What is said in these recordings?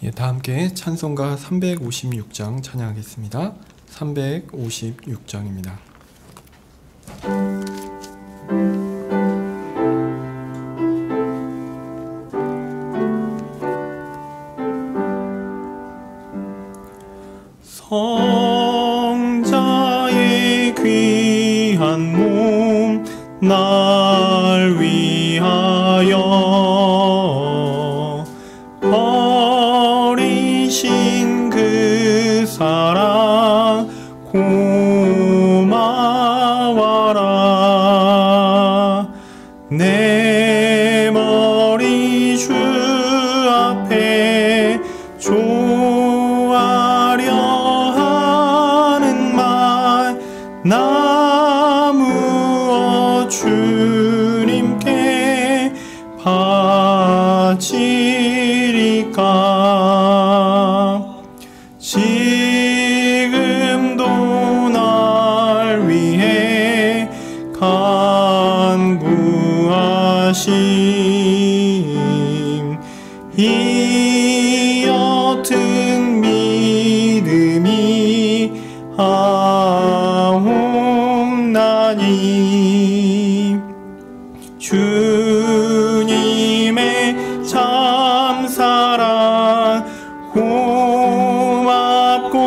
예, 다 함께 찬송가 356장 찬양하겠습니다. 356장입니다. 성자의 귀한 몸 날 위하여 버리신 그 사랑 고마워라. 내 머리 주 앞에 조아려 하는 말 나무어 주님께 바치리까. 지금도 날 위해 간구하심 이 옅은 믿음이 아옵나니. 주님의 참사랑 고맙고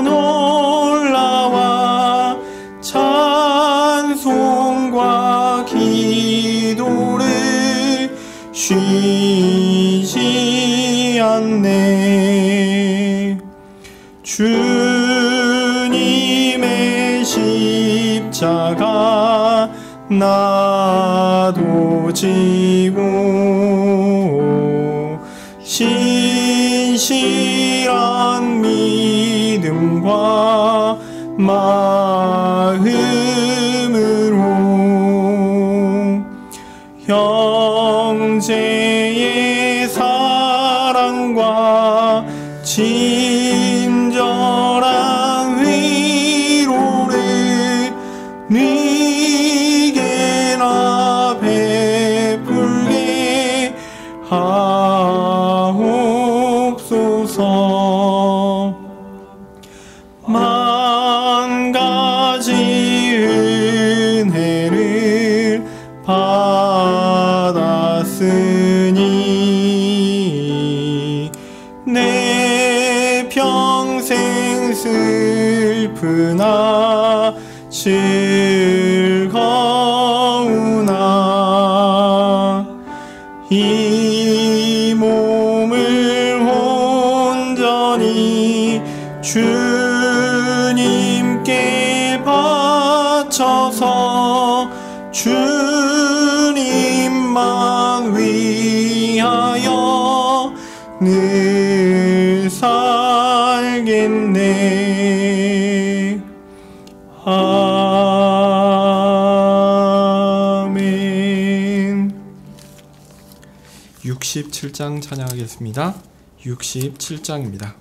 놀라와 찬송과 기도를 쉬지 않네. 주님의 십자가 나도 지고 신실한 믿음과 마음으로 형제의 사랑과 친절한 위로를 네게나 베풀게 하옵소서. 만 가지 은혜를 받았으니 내 평생 슬프나 즐거우나 이 몸을 온전히 주님께 바쳐서 주님만 위하여 늘 살겠네. 아멘. 67장 찬양하겠습니다. 67장입니다.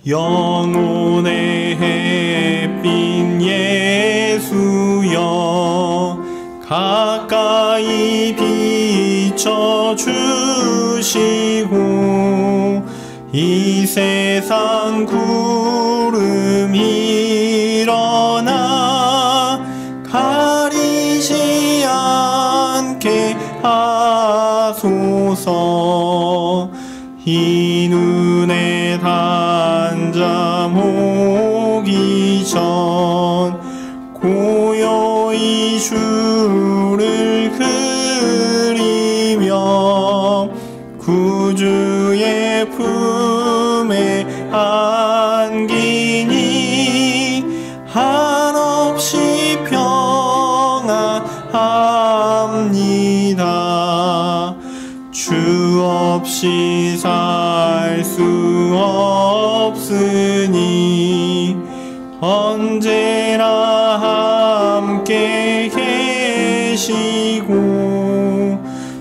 영혼의 햇빛 예수여 가까이 비춰주시고 이 세상 구름 일어나 가리지 않게 하소서. 이 눈에 단잠 오기 전 고요히 주를 그리며 구주의 품에 안기니 한없이 평안합니다. 주 없이 살 수 없으니 언제나 함께 계시고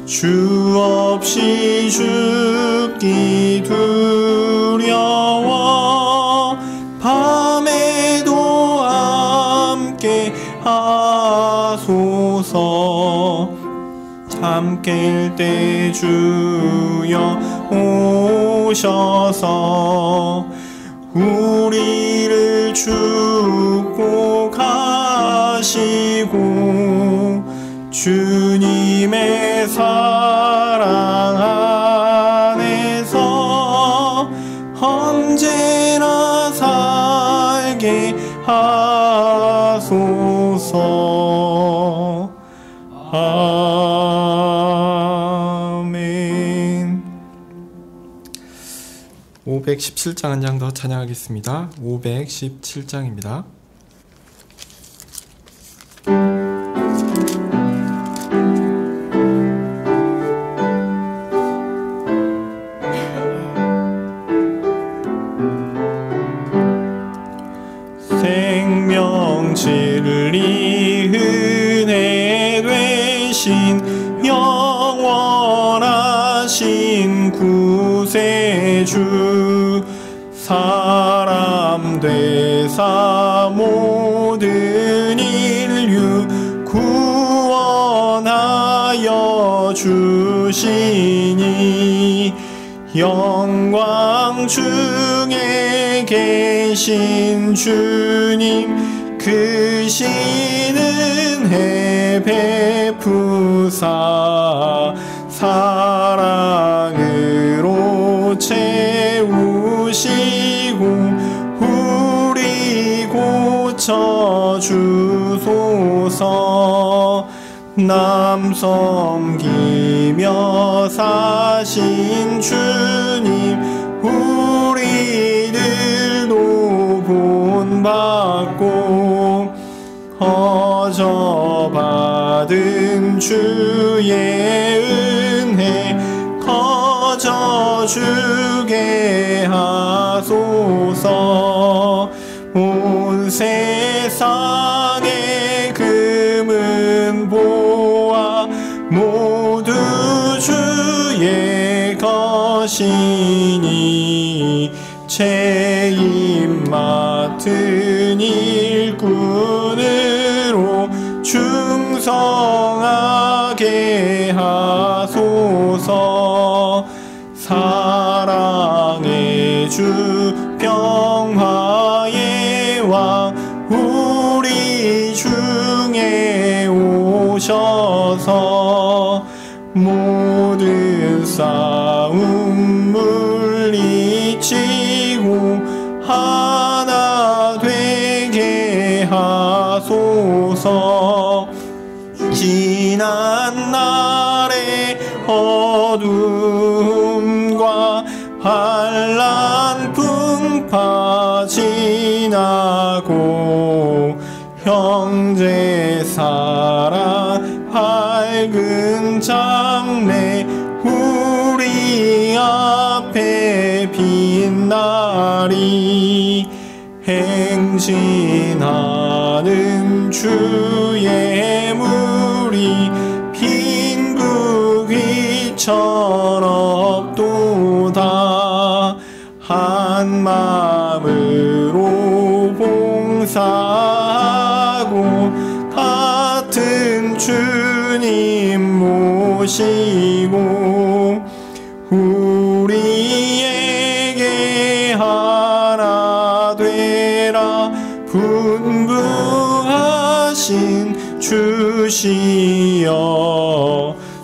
주 없이 죽기 두려워 함께일 때 주여 오셔서 우리를 축복하시고 주님의 사랑 안에서 언제나 살게 하소서. 아멘. 517장 한 장 더 찬양하겠습니다. 517장입니다. 생명 진리 은혜 되신 영원하신 구세주 사람 되사 모든 인류 구원하여 주시니 영광 중에 계신 주님 그 신은 해 베푸사 사랑으로 채우시고 우리 고쳐주소서. 남 섬기며 사신 주님 우리들도 본받고 거저 받은 주의 은혜 거저 주게 하소서. 온 세상의 금은 보아 모두 주의 것이니 책임 맡은 일꾼으로 충성하게 하소서. 사랑의 주 평화의 왕 우리 중에 오셔서 모든 싸움 물리치고 하나 되게 하소서. 지난 날의 어둠과 환난 풍파 지나고 형제 사랑 밝은 장래 우리 앞에 빛나리. 행진하는 주의 무리 빈부귀천 없도다. 한 마음으로 봉사하고 같은 주님 모시고 우리에게 하나 되라. 분부하신 주시여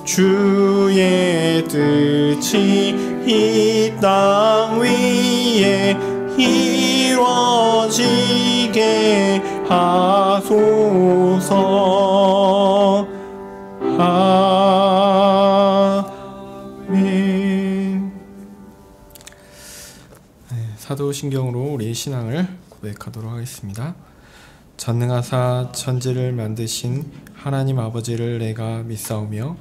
주의 뜻이 이 땅 위에 이루어지게 하소서. 아멘. 사도신경으로 우리의 신앙을 고백하도록 하겠습니다. 전능하사 천지를 만드신 하나님 아버지를 내가 믿사오며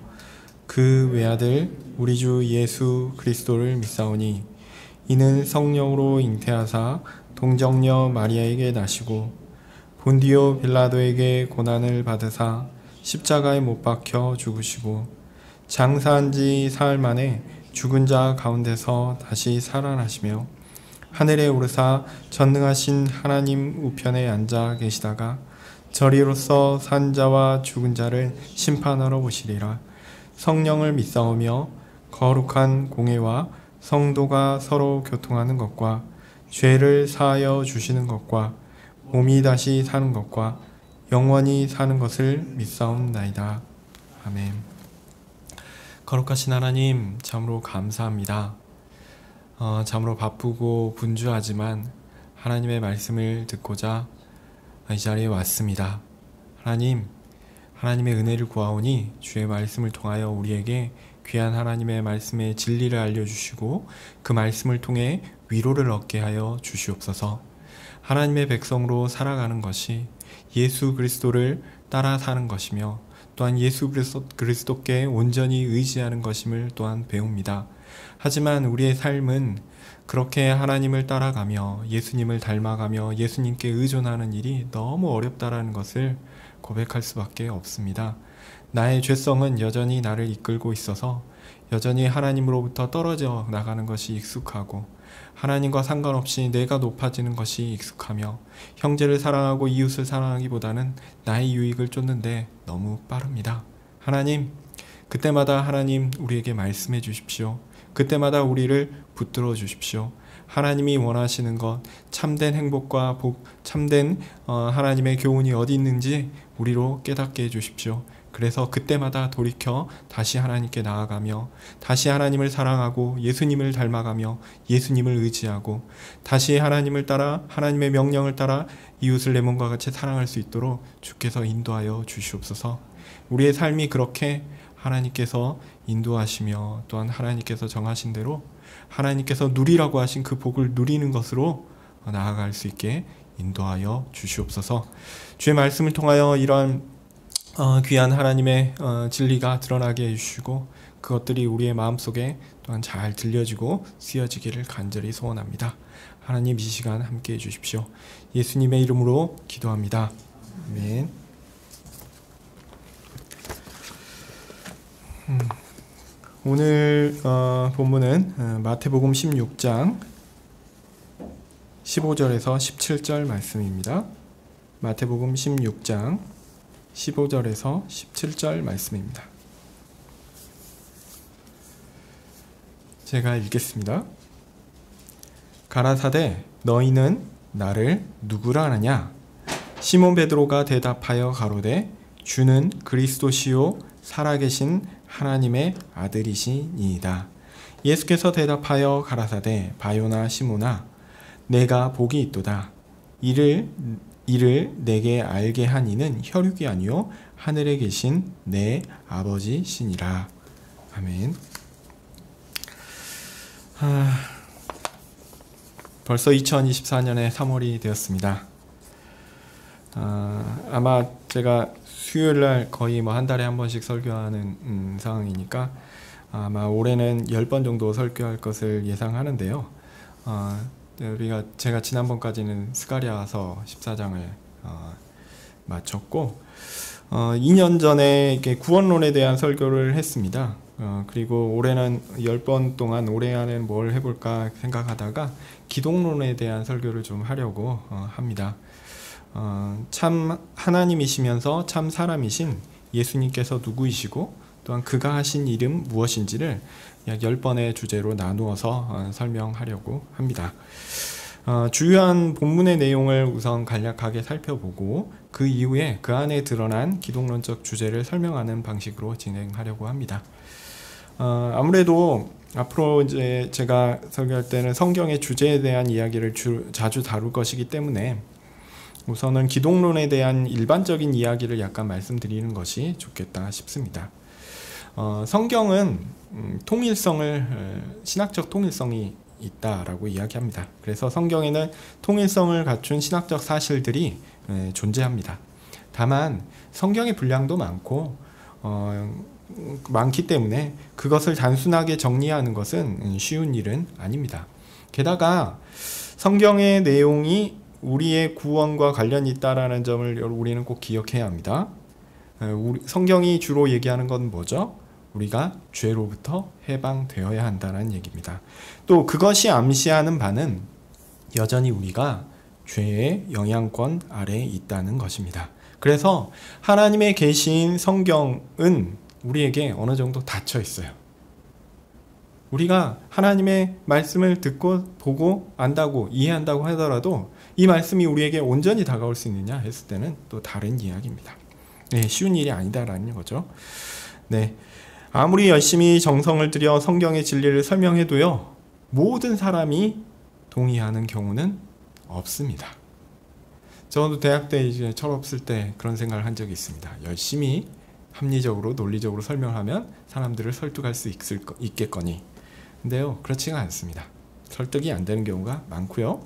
그 외아들 우리 주 예수 그리스도를 믿사오니 이는 성령으로 잉태하사 동정녀 마리아에게 나시고 본디오 빌라도에게 고난을 받으사 십자가에 못 박혀 죽으시고 장사한 지 사흘 만에 죽은 자 가운데서 다시 살아나시며 하늘에 오르사 전능하신 하나님 우편에 앉아 계시다가 저리로서 산 자와 죽은 자를 심판하러 오시리라. 성령을 믿사오며 거룩한 공회와 성도가 서로 교통하는 것과 죄를 사하여 주시는 것과 몸이 다시 사는 것과 영원히 사는 것을 믿사옵나이다. 아멘. 거룩하신 하나님, 참으로 감사합니다. 참으로 바쁘고 분주하지만 하나님의 말씀을 듣고자 이 자리에 왔습니다. 하나님, 하나님의 은혜를 구하오니 주의 말씀을 통하여 우리에게 귀한 하나님의 말씀의 진리를 알려주시고 그 말씀을 통해 위로를 얻게 하여 주시옵소서. 하나님의 백성으로 살아가는 것이 예수 그리스도를 따라 사는 것이며 또한 예수 그리스도께 온전히 의지하는 것임을 또한 배웁니다. 하지만 우리의 삶은 그렇게 하나님을 따라가며 예수님을 닮아가며 예수님께 의존하는 일이 너무 어렵다라는 것을 고백할 수밖에 없습니다. 나의 죄성은 여전히 나를 이끌고 있어서 여전히 하나님으로부터 떨어져 나가는 것이 익숙하고 하나님과 상관없이 내가 높아지는 것이 익숙하며 형제를 사랑하고 이웃을 사랑하기보다는 나의 유익을 쫓는데 너무 빠릅니다. 하나님, 그때마다 하나님 우리에게 말씀해 주십시오. 그때마다 우리를 붙들어 주십시오. 하나님이 원하시는 것, 참된 행복과 복, 참된 하나님의 교훈이 어디 있는지 우리로 깨닫게 해주십시오. 그래서 그때마다 돌이켜 다시 하나님께 나아가며 다시 하나님을 사랑하고 예수님을 닮아가며 예수님을 의지하고 다시 하나님을 따라 하나님의 명령을 따라 이웃을 내 몸과 같이 사랑할 수 있도록 주께서 인도하여 주시옵소서. 우리의 삶이 그렇게 하나님께서 인도하시며 또한 하나님께서 정하신 대로 하나님께서 누리라고 하신 그 복을 누리는 것으로 나아갈 수 있게 인도하여 주시옵소서. 주의 말씀을 통하여 이러한 귀한 하나님의 진리가 드러나게 해주시고 그것들이 우리의 마음속에 또한 잘 들려지고 쓰여지기를 간절히 소원합니다. 하나님, 이 시간 함께해 주십시오. 예수님의 이름으로 기도합니다. 아멘. 오늘 본문은 마태복음 16장 15절에서 17절 말씀입니다. 마태복음 16장 15절에서 17절 말씀입니다. 제가 읽겠습니다. 가라사대 너희는 나를 누구라 하느냐? 시몬 베드로가 대답하여 가로되 주는 그리스도시요 살아계신 하나님의 아들이시니이다. 예수께서 대답하여 가라사대 바요나 시몬아 내가 복이 있도다. 이를 내게 알게 한 이는 혈육이 아니요 하늘에 계신 내 아버지시니라. 아멘. 벌써 2024년의 3월이 되었습니다. 아마 제가 수요일날 거의 한 달에 한 번씩 설교하는 상황이니까 아마 올해는 10번 정도 설교할 것을 예상하는데요. 제가 지난번까지는 스가랴서 14장을 마쳤고 2년 전에 이렇게 구원론에 대한 설교를 했습니다. 그리고 올해는 10번 동안 올해 안에는 뭘 해볼까 생각하다가 기독론에 대한 설교를 좀 하려고 합니다. 참 하나님이시면서 참 사람이신 예수님께서 누구이시고 또한 그가 하신 일은 무엇인지를 약 10번의 주제로 나누어서 설명하려고 합니다. 주요한 본문의 내용을 우선 간략하게 살펴보고 그 이후에 그 안에 드러난 기독론적 주제를 설명하는 방식으로 진행하려고 합니다. 아무래도 앞으로 이제 제가 설교할 때는 성경의 주제에 대한 이야기를 자주 다룰 것이기 때문에 우선은 기독론에 대한 일반적인 이야기를 약간 말씀드리는 것이 좋겠다 싶습니다. 성경은 신학적 통일성이 있다라고 이야기합니다. 그래서 성경에는 통일성을 갖춘 신학적 사실들이 존재합니다. 다만 성경의 분량도 많기 때문에 그것을 단순하게 정리하는 것은 쉬운 일은 아닙니다. 게다가 성경의 내용이 우리의 구원과 관련이 있다라는 점을 우리는 꼭 기억해야 합니다. 성경이 주로 얘기하는 건 뭐죠? 우리가 죄로부터 해방되어야 한다는 얘기입니다. 또 그것이 암시하는 바는 여전히 우리가 죄의 영향권 아래에 있다는 것입니다. 그래서 하나님의 계신 성경은 우리에게 어느 정도 닫혀 있어요. 우리가 하나님의 말씀을 듣고 보고 안다고 이해한다고 하더라도 이 말씀이 우리에게 온전히 다가올 수 있느냐 했을 때는 또 다른 이야기입니다. 네, 쉬운 일이 아니다라는 거죠. 네, 아무리 열심히 정성을 들여 성경의 진리를 설명해도요, 모든 사람이 동의하는 경우는 없습니다. 저도 대학 때 이제 철없을 때 그런 생각을 한 적이 있습니다. 열심히 합리적으로 논리적으로 설명하면 사람들을 설득할 수 있겠거니. 근데요, 그렇지가 않습니다. 설득이 안 되는 경우가 많고요.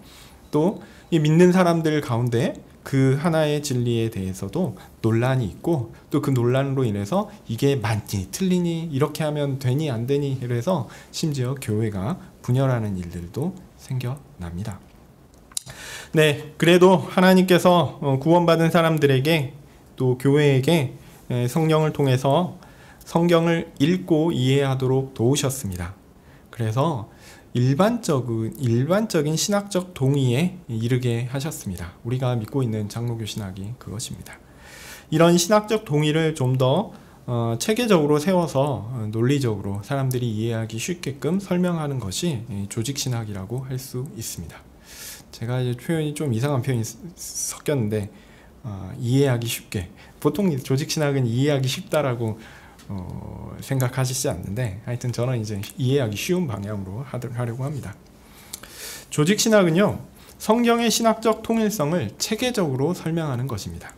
또 이 믿는 사람들 가운데 그 하나의 진리에 대해서도 논란이 있고, 또 그 논란으로 인해서 이게 맞니 틀리니 이렇게 하면 되니 안 되니 이래서 심지어 교회가 분열하는 일들도 생겨납니다. 네, 그래도 하나님께서 구원받은 사람들에게 또 교회에게 성령을 통해서 성경을 읽고 이해하도록 도우셨습니다. 그래서 일반적인 신학적 동의에 이르게 하셨습니다. 우리가 믿고 있는 장로교 신학이 그것입니다. 이런 신학적 동의를 좀 더 체계적으로 세워서 논리적으로 사람들이 이해하기 쉽게끔 설명하는 것이 조직 신학이라고 할 수 있습니다. 제가 이제 표현이 좀 이상한 표현이 섞였는데, 이해하기 쉽게, 보통 조직 신학은 이해하기 쉽다라고 생각하시지 않는데, 하여튼 저는 이제 이해하기 쉬운 방향으로 하려고 합니다. 조직 신학은요, 성경의 신학적 통일성을 체계적으로 설명하는 것입니다.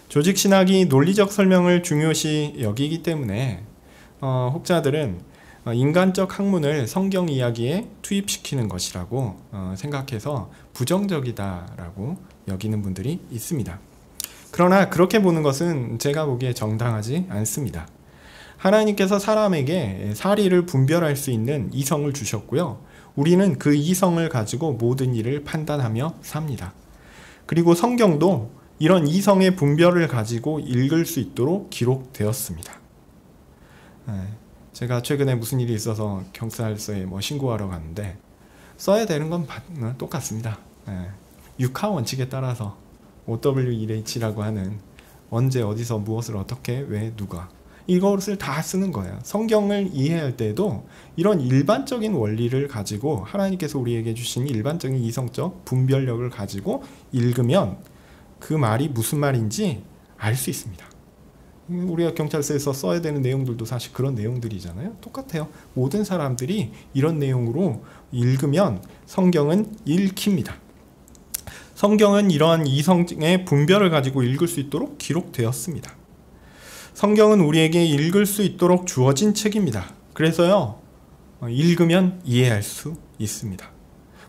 조직 신학이 논리적 설명을 중요시 여기기 때문에 혹자들은 인간적 학문을 성경 이야기에 투입시키는 것이라고 생각해서 부정적이다라고 여기는 분들이 있습니다. 그러나 그렇게 보는 것은 제가 보기에 정당하지 않습니다. 하나님께서 사람에게 사리를 분별할 수 있는 이성을 주셨고요. 우리는 그 이성을 가지고 모든 일을 판단하며 삽니다. 그리고 성경도 이런 이성의 분별을 가지고 읽을 수 있도록 기록되었습니다. 제가 최근에 무슨 일이 있어서 경찰서에 신고하러 갔는데, 써야 되는 건 똑같습니다. 육하 원칙에 따라서 OWEH라고 하는 언제 어디서 무엇을 어떻게 왜 누가 이것을 다 쓰는 거예요. 성경을 이해할 때도 이런 일반적인 원리를 가지고 하나님께서 우리에게 주신 일반적인 이성적 분별력을 가지고 읽으면 그 말이 무슨 말인지 알 수 있습니다. 우리가 경찰서에서 써야 되는 내용들도 사실 그런 내용들이잖아요. 똑같아요. 모든 사람들이 이런 내용으로 읽으면 성경은 읽힙니다. 성경은 이러한 이성의 분별을 가지고 읽을 수 있도록 기록되었습니다. 성경은 우리에게 읽을 수 있도록 주어진 책입니다. 그래서요, 읽으면 이해할 수 있습니다.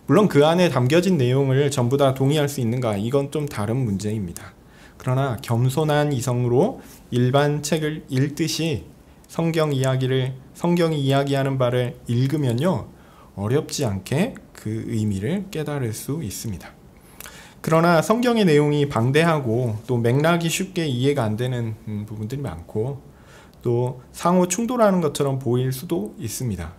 물론 그 안에 담겨진 내용을 전부 다 동의할 수 있는가, 이건 좀 다른 문제입니다. 그러나 겸손한 이성으로 일반 책을 읽듯이 성경이 이야기하는 바를 읽으면요, 어렵지 않게 그 의미를 깨달을 수 있습니다. 그러나 성경의 내용이 방대하고 또 맥락이 쉽게 이해가 안 되는 부분들이 많고, 또 상호 충돌하는 것처럼 보일 수도 있습니다.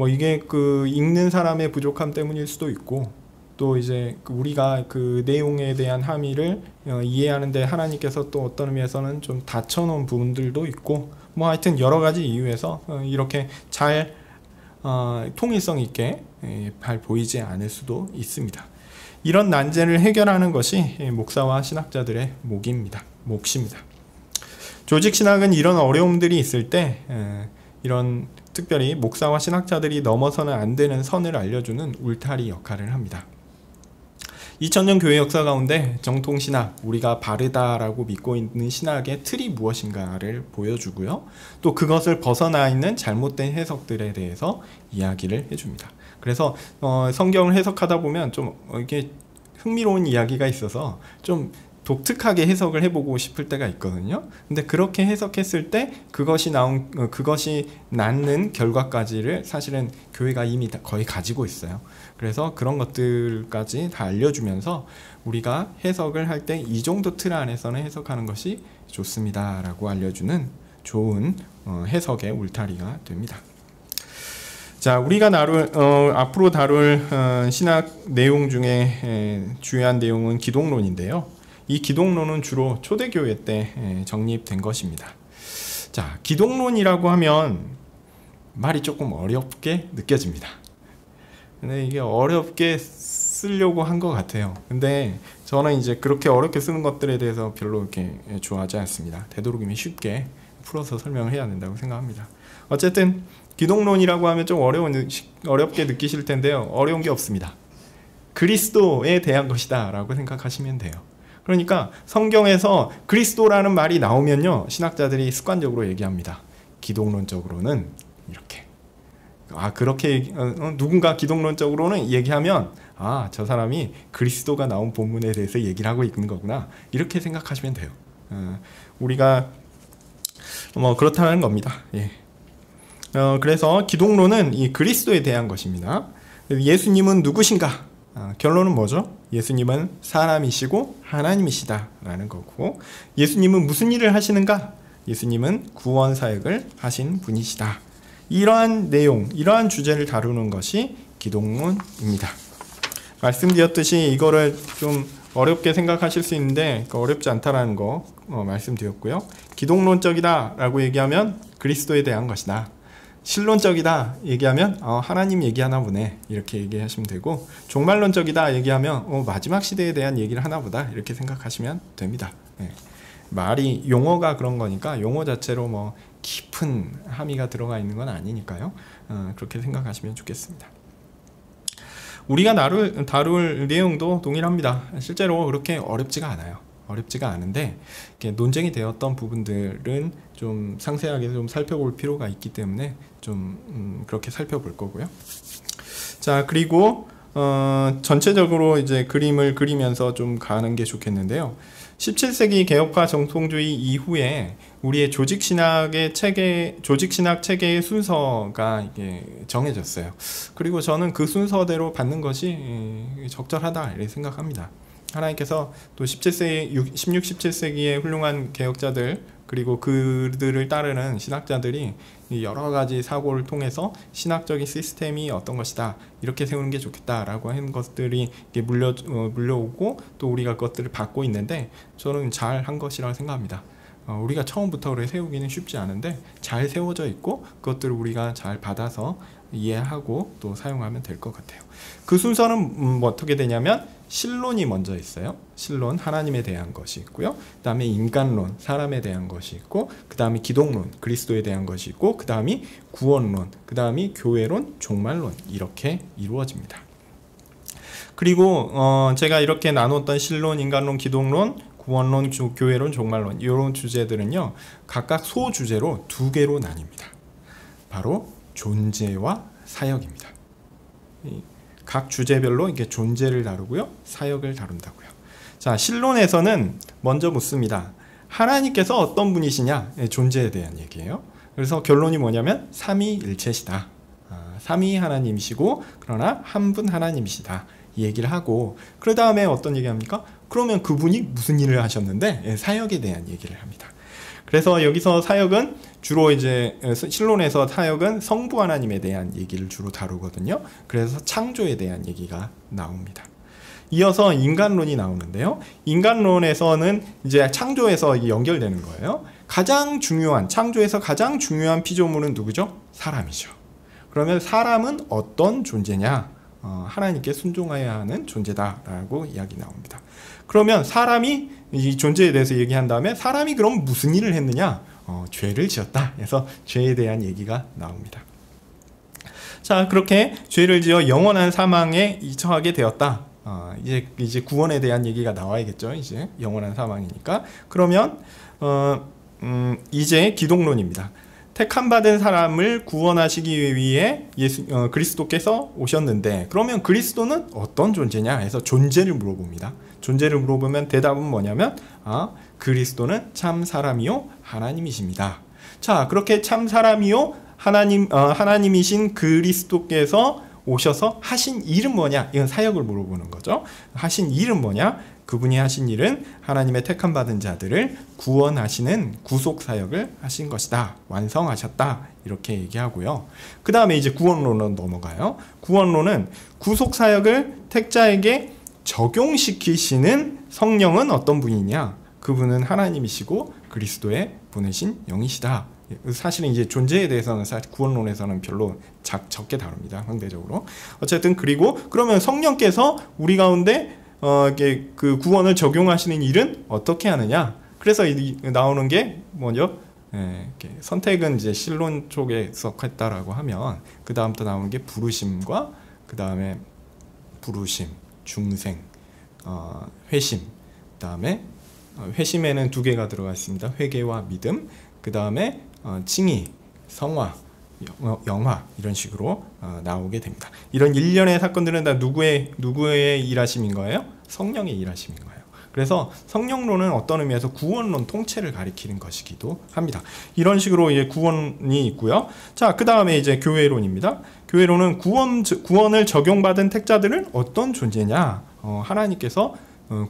이게 그 읽는 사람의 부족함 때문일 수도 있고, 또 이제 우리가 그 내용에 대한 함의를 이해하는데 하나님께서 또 어떤 의미에서는 좀 닫혀놓은 부분들도 있고, 하여튼 여러 가지 이유에서 이렇게 잘 통일성 있게 잘 보이지 않을 수도 있습니다. 이런 난제를 해결하는 것이 목사와 신학자들의 몫입니다. 조직 신학은 이런 어려움들이 있을 때 이런 특별히 목사와 신학자들이 넘어서는 안 되는 선을 알려주는 울타리 역할을 합니다. 2000년 교회 역사 가운데 정통신학, 우리가 바르다라고 믿고 있는 신학의 틀이 무엇인가를 보여주고요. 또 그것을 벗어나 있는 잘못된 해석들에 대해서 이야기를 해줍니다. 그래서 성경을 해석하다 보면 좀 이게 흥미로운 이야기가 있어서 좀 독특하게 해석을 해보고 싶을 때가 있거든요. 근데 그렇게 해석했을 때 그것이 낳는 결과까지를 사실은 교회가 이미 거의 가지고 있어요. 그래서 그런 것들까지 다 알려주면서 우리가 해석을 할 때 이 정도 틀 안에서는 해석하는 것이 좋습니다 라고 알려주는 좋은 해석의 울타리가 됩니다. 자, 우리가 앞으로 다룰 신학 내용 중에 중요한 내용은 기독론인데요. 이 기독론은 주로 초대교회 때 정립된 것입니다. 자, 기독론이라고 하면 말이 조금 어렵게 느껴집니다. 근데 이게 어렵게 쓰려고 한 것 같아요. 근데 저는 이제 그렇게 어렵게 쓰는 것들에 대해서 별로 이렇게 좋아하지 않습니다. 되도록이면 쉽게 풀어서 설명을 해야 된다고 생각합니다. 어쨌든 기독론이라고 하면 좀 어렵게 느끼실 텐데요. 어려운 게 없습니다. 그리스도에 대한 것이다 라고 생각하시면 돼요. 그러니까 성경에서 그리스도라는 말이 나오면요, 신학자들이 습관적으로 얘기합니다. 기독론적으로는 이렇게, 그렇게 누군가 기독론적으로는 얘기하면 저 사람이 그리스도가 나온 본문에 대해서 얘기를 하고 있는 거구나, 이렇게 생각하시면 돼요. 우리가 뭐 그렇다는 겁니다. 예. 그래서 기독론은 이 그리스도에 대한 것입니다. 예수님은 누구신가? 결론은 뭐죠? 예수님은 사람이시고 하나님이시다 라는 거고, 예수님은 무슨 일을 하시는가? 예수님은 구원 사역을 하신 분이시다. 이러한 내용, 이러한 주제를 다루는 것이 기독론입니다. 말씀드렸듯이 이거를 좀 어렵게 생각하실 수 있는데 어렵지 않다라는 거 말씀드렸고요. 기독론적이다 라고 얘기하면 그리스도에 대한 것이다. 신론적이다 얘기하면 하나님 얘기하나 보네, 이렇게 얘기하시면 되고, 종말론적이다 얘기하면 마지막 시대에 대한 얘기를 하나 보다, 이렇게 생각하시면 됩니다. 네. 말이, 용어가 그런 거니까 용어 자체로 뭐 깊은 함의가 들어가 있는 건 아니니까요. 그렇게 생각하시면 좋겠습니다. 우리가 다룰 내용도 동일합니다. 실제로 그렇게 어렵지가 않아요. 어렵지가 않은데 논쟁이 되었던 부분들은 좀 상세하게 좀 살펴볼 필요가 있기 때문에 좀 그렇게 살펴볼 거고요. 자, 그리고 전체적으로 이제 그림을 그리면서 좀 가는 게 좋겠는데요. 17세기 개혁화 정통주의 이후에 우리의 조직신학 체계의 순서가 이게 정해졌어요. 그리고 저는 그 순서대로 받는 것이 적절하다 이렇게 생각합니다. 하나님께서 또 16, 17세기의 훌륭한 개혁자들, 그리고 그들을 따르는 신학자들이 여러 가지 사고를 통해서 신학적인 시스템이 어떤 것이다, 이렇게 세우는 게 좋겠다라고 하는 것들이 물려오고 또 우리가 그것들을 받고 있는데, 저는 잘 한 것이라고 생각합니다. 우리가 처음부터 그래 세우기는 쉽지 않은데 잘 세워져 있고 그것들을 우리가 잘 받아서 이해하고 또 사용하면 될 것 같아요. 그 순서는 어떻게 되냐면, 신론이 먼저 있어요. 신론, 하나님에 대한 것이 있고요. 그 다음에 인간론, 사람에 대한 것이 있고, 그 다음에 기독론, 그리스도에 대한 것이 있고, 그 다음이 구원론, 그 다음이 교회론, 종말론, 이렇게 이루어집니다. 그리고 제가 이렇게 나눴던 신론, 인간론, 기독론, 구원론, 교회론, 종말론, 이런 주제들은요, 각각 소주제로 2개로 나뉩니다. 바로 존재와 사역입니다. 각 주제별로 이렇게 존재를 다루고요, 사역을 다룬다고요. 자, 신론에서는 먼저 묻습니다. 하나님께서 어떤 분이시냐? 존재에 대한 얘기예요. 그래서 결론이 뭐냐면 삼위일체시다. 삼위 하나님이시고 그러나 한 분 하나님이시다, 이 얘기를 하고, 그 다음에 어떤 얘기합니까? 그러면 그분이 무슨 일을 하셨는데? 사역에 대한 얘기를 합니다. 그래서 여기서 사역은 주로 이제 신론에서 사역은 성부 하나님에 대한 얘기를 주로 다루거든요. 그래서 창조에 대한 얘기가 나옵니다. 이어서 인간론이 나오는데요. 인간론에서는 이제 창조에서 연결되는 거예요. 창조에서 가장 중요한 피조물은 누구죠? 사람이죠. 그러면 사람은 어떤 존재냐? 하나님께 순종해야 하는 존재다라고 이야기 나옵니다. 그러면 사람이 이 존재에 대해서 얘기한 다음에 사람이 그럼 무슨 일을 했느냐? 죄를 지었다. 그래서 죄에 대한 얘기가 나옵니다. 자, 그렇게 죄를 지어 영원한 사망에 처하게 되었다. 이제 구원에 대한 얘기가 나와야겠죠. 이제 영원한 사망이니까. 그러면 이제 기독론입니다. 택함 받은 사람을 구원하시기 위해 그리스도께서 오셨는데, 그러면 그리스도는 어떤 존재냐 해서 존재를 물어봅니다. 존재를 물어보면 대답은 뭐냐면 그리스도는 참 사람이요 하나님이십니다. 자, 그렇게 참 사람이요 하나님이신 그리스도께서 오셔서 하신 일은 뭐냐? 이건 사역을 물어보는 거죠. 하신 일은 뭐냐? 그분이 하신 일은 하나님의 택함 받은 자들을 구원하시는 구속 사역을 하신 것이다. 완성하셨다. 이렇게 얘기하고요. 그 다음에 이제 구원론으로 넘어가요. 구원론은 구속 사역을 택자에게 적용시키시는 성령은 어떤 분이냐? 그분은 하나님이시고 그리스도의 보내신 영이시다. 사실은 이제 존재에 대해서는 사실 구원론에서는 별로 적게 다룹니다. 상대적으로. 어쨌든 그리고 그러면 성령께서 우리 가운데 이게 그 구원을 적용하시는 일은 어떻게 하느냐? 그래서 나오는 게 뭐죠? 이렇게 선택은 이제 실론 쪽에서 했다라고 하면 그 다음부터 나오는 게 부르심과 그 다음에 부르심, 중생, 회심, 그 다음에 회심에는 두 개가 들어가 있습니다. 회개와 믿음, 그 다음에 칭의, 성화, 영화 이런 식으로 나오게 됩니다. 이런 일련의 사건들은 다 누구의 일하심인 거예요? 성령의 일하심인 거예요. 그래서 성령론은 어떤 의미에서 구원론 통째를 가리키는 것이기도 합니다. 이런 식으로 이제 구원이 있고요. 자, 그 다음에 이제 교회론입니다. 교회론은 구원을 적용받은 택자들은 어떤 존재냐? 하나님께서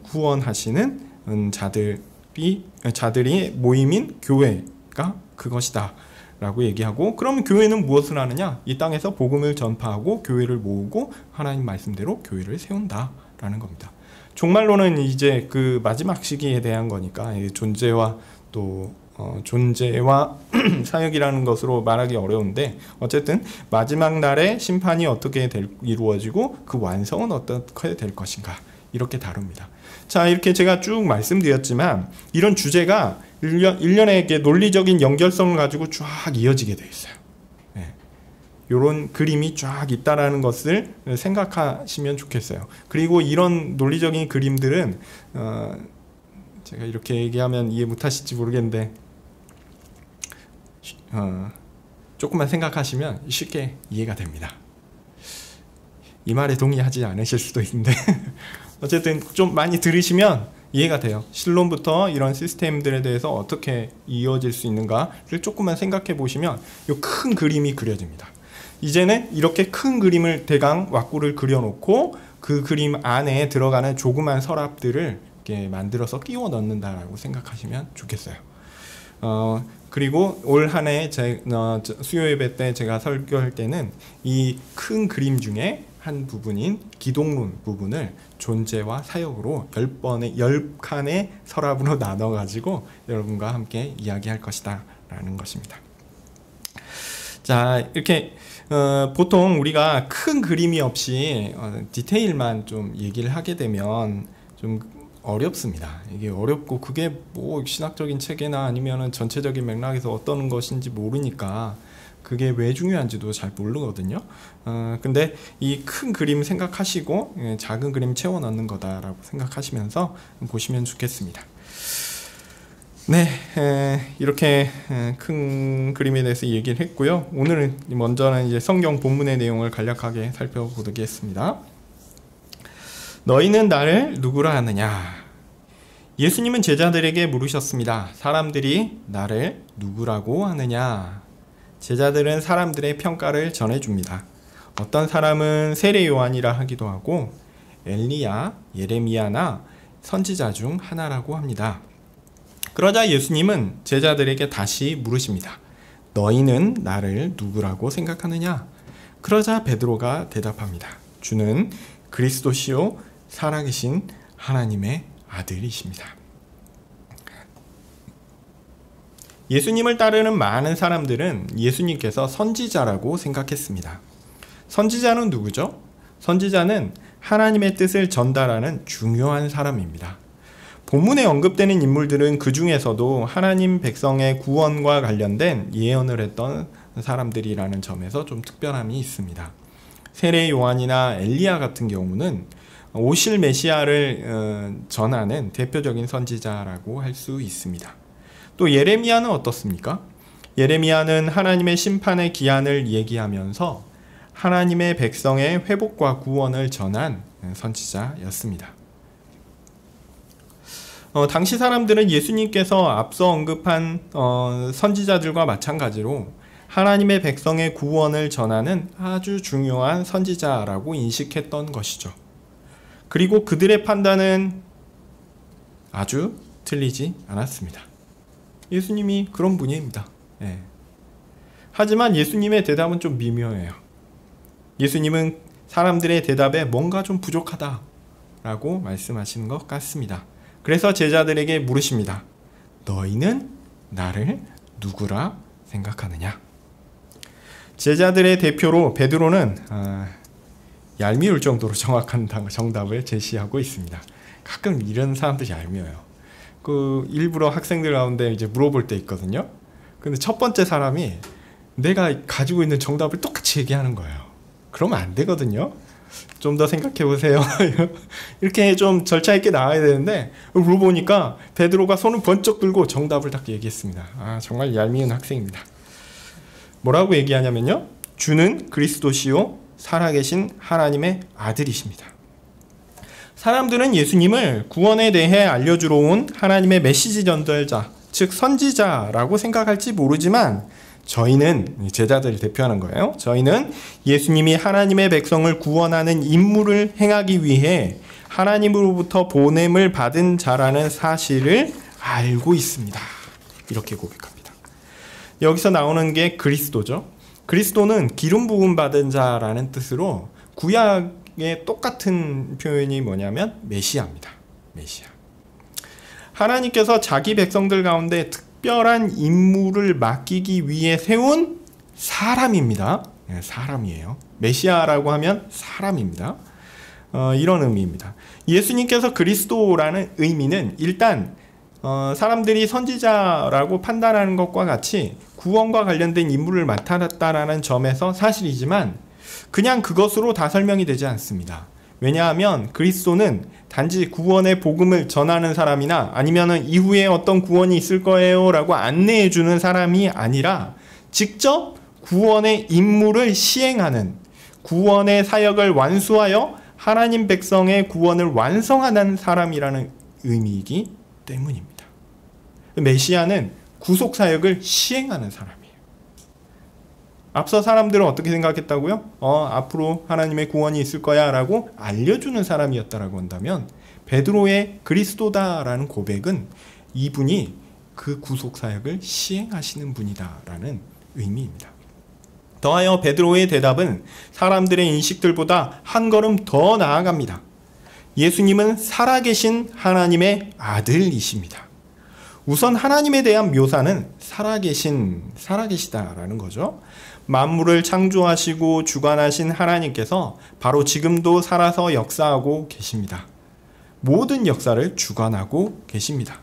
구원하시는 자들이 모임인 교회가 그것이다 라고 얘기하고, 그러면 교회는 무엇을 하느냐? 이 땅에서 복음을 전파하고 교회를 모으고 하나님 말씀대로 교회를 세운다 라는 겁니다. 종말론은 이제 그 마지막 시기에 대한 거니까 존재와 또 존재와 사역이라는 것으로 말하기 어려운데, 어쨌든 마지막 날에 심판이 어떻게 이루어지고 그 완성은 어떻게 될 것인가 이렇게 다룹니다. 자, 이렇게 제가 쭉 말씀드렸지만 이런 주제가 일련의 논리적인 연결성을 가지고 쫙 이어지게 되어 있어요. 이런 그림이 쫙 있다라는 것을 생각하시면 좋겠어요. 그리고 이런 논리적인 그림들은 제가 이렇게 얘기하면 이해 못하실지 모르겠는데 조금만 생각하시면 쉽게 이해가 됩니다. 이 말에 동의하지 않으실 수도 있는데 어쨌든 좀 많이 들으시면 이해가 돼요. 실론부터 이런 시스템들에 대해서 어떻게 이어질 수 있는가를 조금만 생각해 보시면 이 큰 그림이 그려집니다. 이제는 이렇게 큰 그림을 대강 왁구를 그려놓고 그 그림 안에 들어가는 조그만 서랍들을 이렇게 만들어서 끼워 넣는다라고 생각하시면 좋겠어요. 그리고 올 한 해 수요 예배 때 제가 설교할 때는 이 큰 그림 중에 한 부분인 기독론 부분을 존재와 사역으로 10칸의 서랍으로 나눠가지고 여러분과 함께 이야기할 것이다 라는 것입니다. 자, 이렇게 보통 우리가 큰 그림이 없이 디테일만 좀 얘기를 하게 되면 좀 어렵습니다. 이게 어렵고 그게 뭐 신학적인 체계나 아니면은 전체적인 맥락에서 어떤 것인지 모르니까 그게 왜 중요한지도 잘 모르거든요. 근데 이 큰 그림 생각하시고 작은 그림 채워 넣는 거다라고 생각하시면서 보시면 좋겠습니다. 네, 이렇게 큰 그림에 대해서 얘기를 했고요. 오늘은 먼저는 이제 성경 본문의 내용을 간략하게 살펴보겠습니다. 너희는 나를 누구라 하느냐? 예수님은 제자들에게 물으셨습니다. 사람들이 나를 누구라고 하느냐? 제자들은 사람들의 평가를 전해줍니다. 어떤 사람은 세례 요한이라 하기도 하고 엘리야, 예레미야나 선지자 중 하나라고 합니다. 그러자 예수님은 제자들에게 다시 물으십니다. 너희는 나를 누구라고 생각하느냐? 그러자 베드로가 대답합니다. 주는 그리스도시요 살아계신 하나님의 아들이십니다. 예수님을 따르는 많은 사람들은 예수님께서 선지자라고 생각했습니다. 선지자는 누구죠? 선지자는 하나님의 뜻을 전달하는 중요한 사람입니다. 본문에 언급되는 인물들은 그 중에서도 하나님 백성의 구원과 관련된 예언을 했던 사람들이라는 점에서 좀 특별함이 있습니다. 세례 요한이나 엘리야 같은 경우는 오실 메시아를 전하는 대표적인 선지자라고 할 수 있습니다. 또 예레미야는 어떻습니까? 예레미야는 하나님의 심판의 기한을 얘기하면서 하나님의 백성의 회복과 구원을 전한 선지자였습니다. 당시 사람들은 예수님께서 앞서 언급한 선지자들과 마찬가지로 하나님의 백성의 구원을 전하는 아주 중요한 선지자라고 인식했던 것이죠. 그리고 그들의 판단은 아주 틀리지 않았습니다. 예수님이 그런 분입니다. 하지만 예수님의 대답은 좀 미묘해요. 예수님은 사람들의 대답에 뭔가 좀 부족하다라고 말씀하시는 것 같습니다. 그래서 제자들에게 물으십니다. 너희는 나를 누구라 생각하느냐? 제자들의 대표로 베드로는 얄미울 정도로 정확한 정답을 제시하고 있습니다. 가끔 이런 사람들이 얄미워요. 일부러 학생들 가운데 이제 물어볼 때 있거든요. 근데 첫 번째 사람이 내가 가지고 있는 정답을 똑같이 얘기하는 거예요. 그러면 안 되거든요. 좀 더 생각해 보세요. 이렇게 좀 절차 있게 나와야 되는데, 물어보니까 베드로가 손을 번쩍 들고 정답을 딱 얘기했습니다. 정말 얄미운 학생입니다. 뭐라고 얘기하냐면요, 주는 그리스도시요 살아계신 하나님의 아들이십니다. 사람들은 예수님을 구원에 대해 알려주러 온 하나님의 메시지 전달자, 즉 선지자라고 생각할지 모르지만, 저희는, 제자들을 대표하는 거예요, 저희는 예수님이 하나님의 백성을 구원하는 임무를 행하기 위해 하나님으로부터 보냄을 받은 자라는 사실을 알고 있습니다. 이렇게 고백합니다. 여기서 나오는 게 그리스도죠. 그리스도는 기름 부음 받은 자라는 뜻으로 구약의 똑같은 표현이 뭐냐면 메시아입니다. 메시아. 하나님께서 자기 백성들 가운데 특별한 임무를 맡기기 위해 세운 사람입니다. 사람이에요. 메시아라고 하면 사람입니다. 이런 의미입니다. 예수님께서 그리스도라는 의미는 일단 사람들이 선지자라고 판단하는 것과 같이 구원과 관련된 임무를 맡았다라는 점에서 사실이지만, 그냥 그것으로 다 설명이 되지 않습니다. 왜냐하면 그리스도는 단지 구원의 복음을 전하는 사람이나 아니면은 이후에 어떤 구원이 있을 거예요 라고 안내해 주는 사람이 아니라, 직접 구원의 임무를 시행하는, 구원의 사역을 완수하여 하나님 백성의 구원을 완성하는 사람이라는 의미이기 때문입니다. 메시아는 구속사역을 시행하는 사람이에요. 앞서 사람들은 어떻게 생각했다고요? 앞으로 하나님의 구원이 있을 거야 라고 알려주는 사람이었다라고 한다면, 베드로의 그리스도다라는 고백은 이분이 그 구속사역을 시행하시는 분이다라는 의미입니다. 더하여 베드로의 대답은 사람들의 인식들보다 한 걸음 더 나아갑니다. 예수님은 살아계신 하나님의 아들이십니다. 우선 하나님에 대한 묘사는 살아계시다라는 거죠. 만물을 창조하시고 주관하신 하나님께서 바로 지금도 살아서 역사하고 계십니다. 모든 역사를 주관하고 계십니다.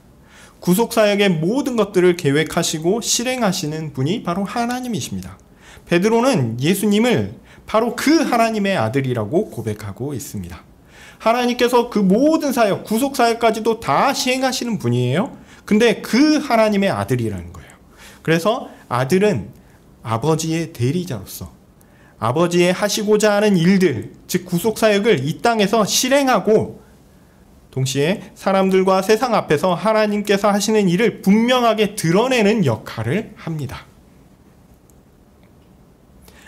구속사역의 모든 것들을 계획하시고 실행하시는 분이 바로 하나님이십니다. 베드로는 예수님을 바로 그 하나님의 아들이라고 고백하고 있습니다. 하나님께서 그 모든 사역, 구속사역까지도 다 시행하시는 분이에요. 근데 그 하나님의 아들이라는 거예요. 그래서 아들은 아버지의 대리자로서 아버지의 하시고자 하는 일들, 즉 구속사역을 이 땅에서 실행하고, 동시에 사람들과 세상 앞에서 하나님께서 하시는 일을 분명하게 드러내는 역할을 합니다.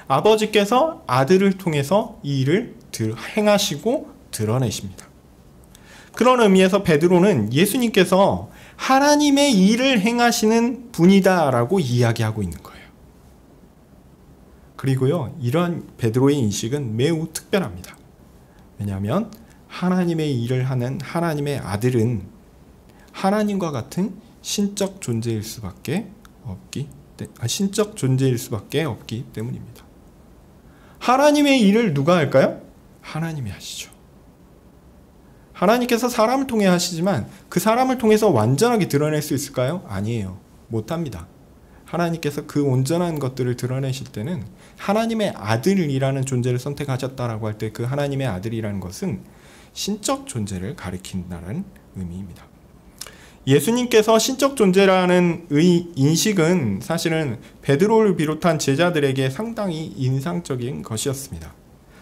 아버지께서 아들을 통해서 이 일을 행하시고 드러내십니다. 그런 의미에서 베드로는 예수님께서 하나님의 일을 행하시는 분이다라고 이야기하고 있는 거예요. 그리고요, 이러한 베드로의 인식은 매우 특별합니다. 왜냐하면 하나님의 일을 하는 하나님의 아들은 하나님과 같은 신적 존재일 수밖에 없기 때문입니다. 하나님의 일을 누가 할까요? 하나님이 하시죠. 하나님께서 사람을 통해 하시지만 그 사람을 통해서 완전하게 드러낼 수 있을까요? 아니에요. 못합니다. 하나님께서 그 온전한 것들을 드러내실 때는 하나님의 아들이라는 존재를 선택하셨다라고 할 때, 그 하나님의 아들이라는 것은 신적 존재를 가리킨다는 의미입니다. 예수님께서 신적 존재라는 인식은 사실은 베드로를 비롯한 제자들에게 상당히 인상적인 것이었습니다.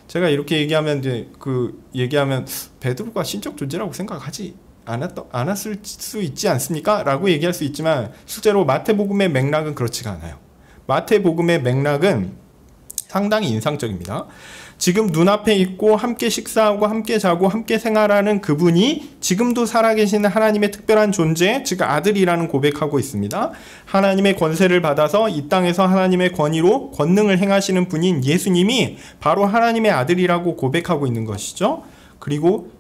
제가 이렇게 얘기하면 베드로가 신적 존재라고 생각하지 않았을 수 있지 않습니까? 라고 얘기할 수 있지만, 실제로 마태복음의 맥락은 그렇지가 않아요. 마태복음의 맥락은 상당히 인상적입니다. 지금 눈앞에 있고 함께 식사하고 함께 자고 함께 생활하는 그분이 지금도 살아계시는 하나님의 특별한 존재, 즉 아들이라는 고백하고 있습니다. 하나님의 권세를 받아서 이 땅에서 하나님의 권위로 권능을 행하시는 분인 예수님이 바로 하나님의 아들이라고 고백하고 있는 것이죠. 그리고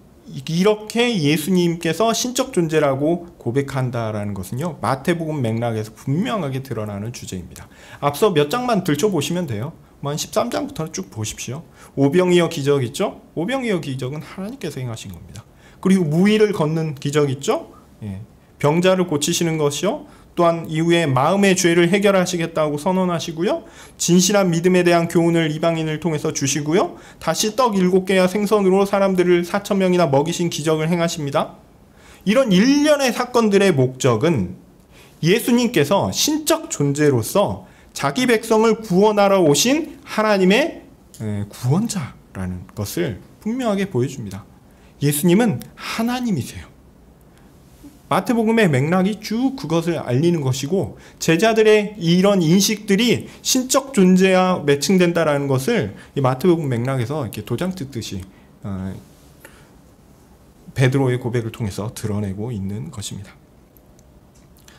이렇게 예수님께서 신적 존재라고 고백한다라는 것은요, 마태복음 맥락에서 분명하게 드러나는 주제입니다. 앞서 몇 장만 들춰보시면 돼요. 한 13장부터 쭉 보십시오. 오병이어 기적 있죠? 오병이어 기적은 하나님께서 행하신 겁니다. 그리고 무위를 걷는 기적 있죠? 예. 병자를 고치시는 것이요. 또한 이후에 마음의 죄를 해결하시겠다고 선언하시고요. 진실한 믿음에 대한 교훈을 이방인을 통해서 주시고요. 다시 떡 7개와 생선으로 사람들을 4,000명이나 먹이신 기적을 행하십니다. 이런 일련의 사건들의 목적은 예수님께서 신적 존재로서 자기 백성을 구원하러 오신 하나님의 구원자라는 것을 분명하게 보여줍니다. 예수님은 하나님이세요. 마태복음의 맥락이 쭉 그것을 알리는 것이고, 제자들의 이런 인식들이 신적 존재와 매칭된다라는 것을 이 마태복음 맥락에서 이렇게 도장 뜯듯이 베드로의 고백을 통해서 드러내고 있는 것입니다.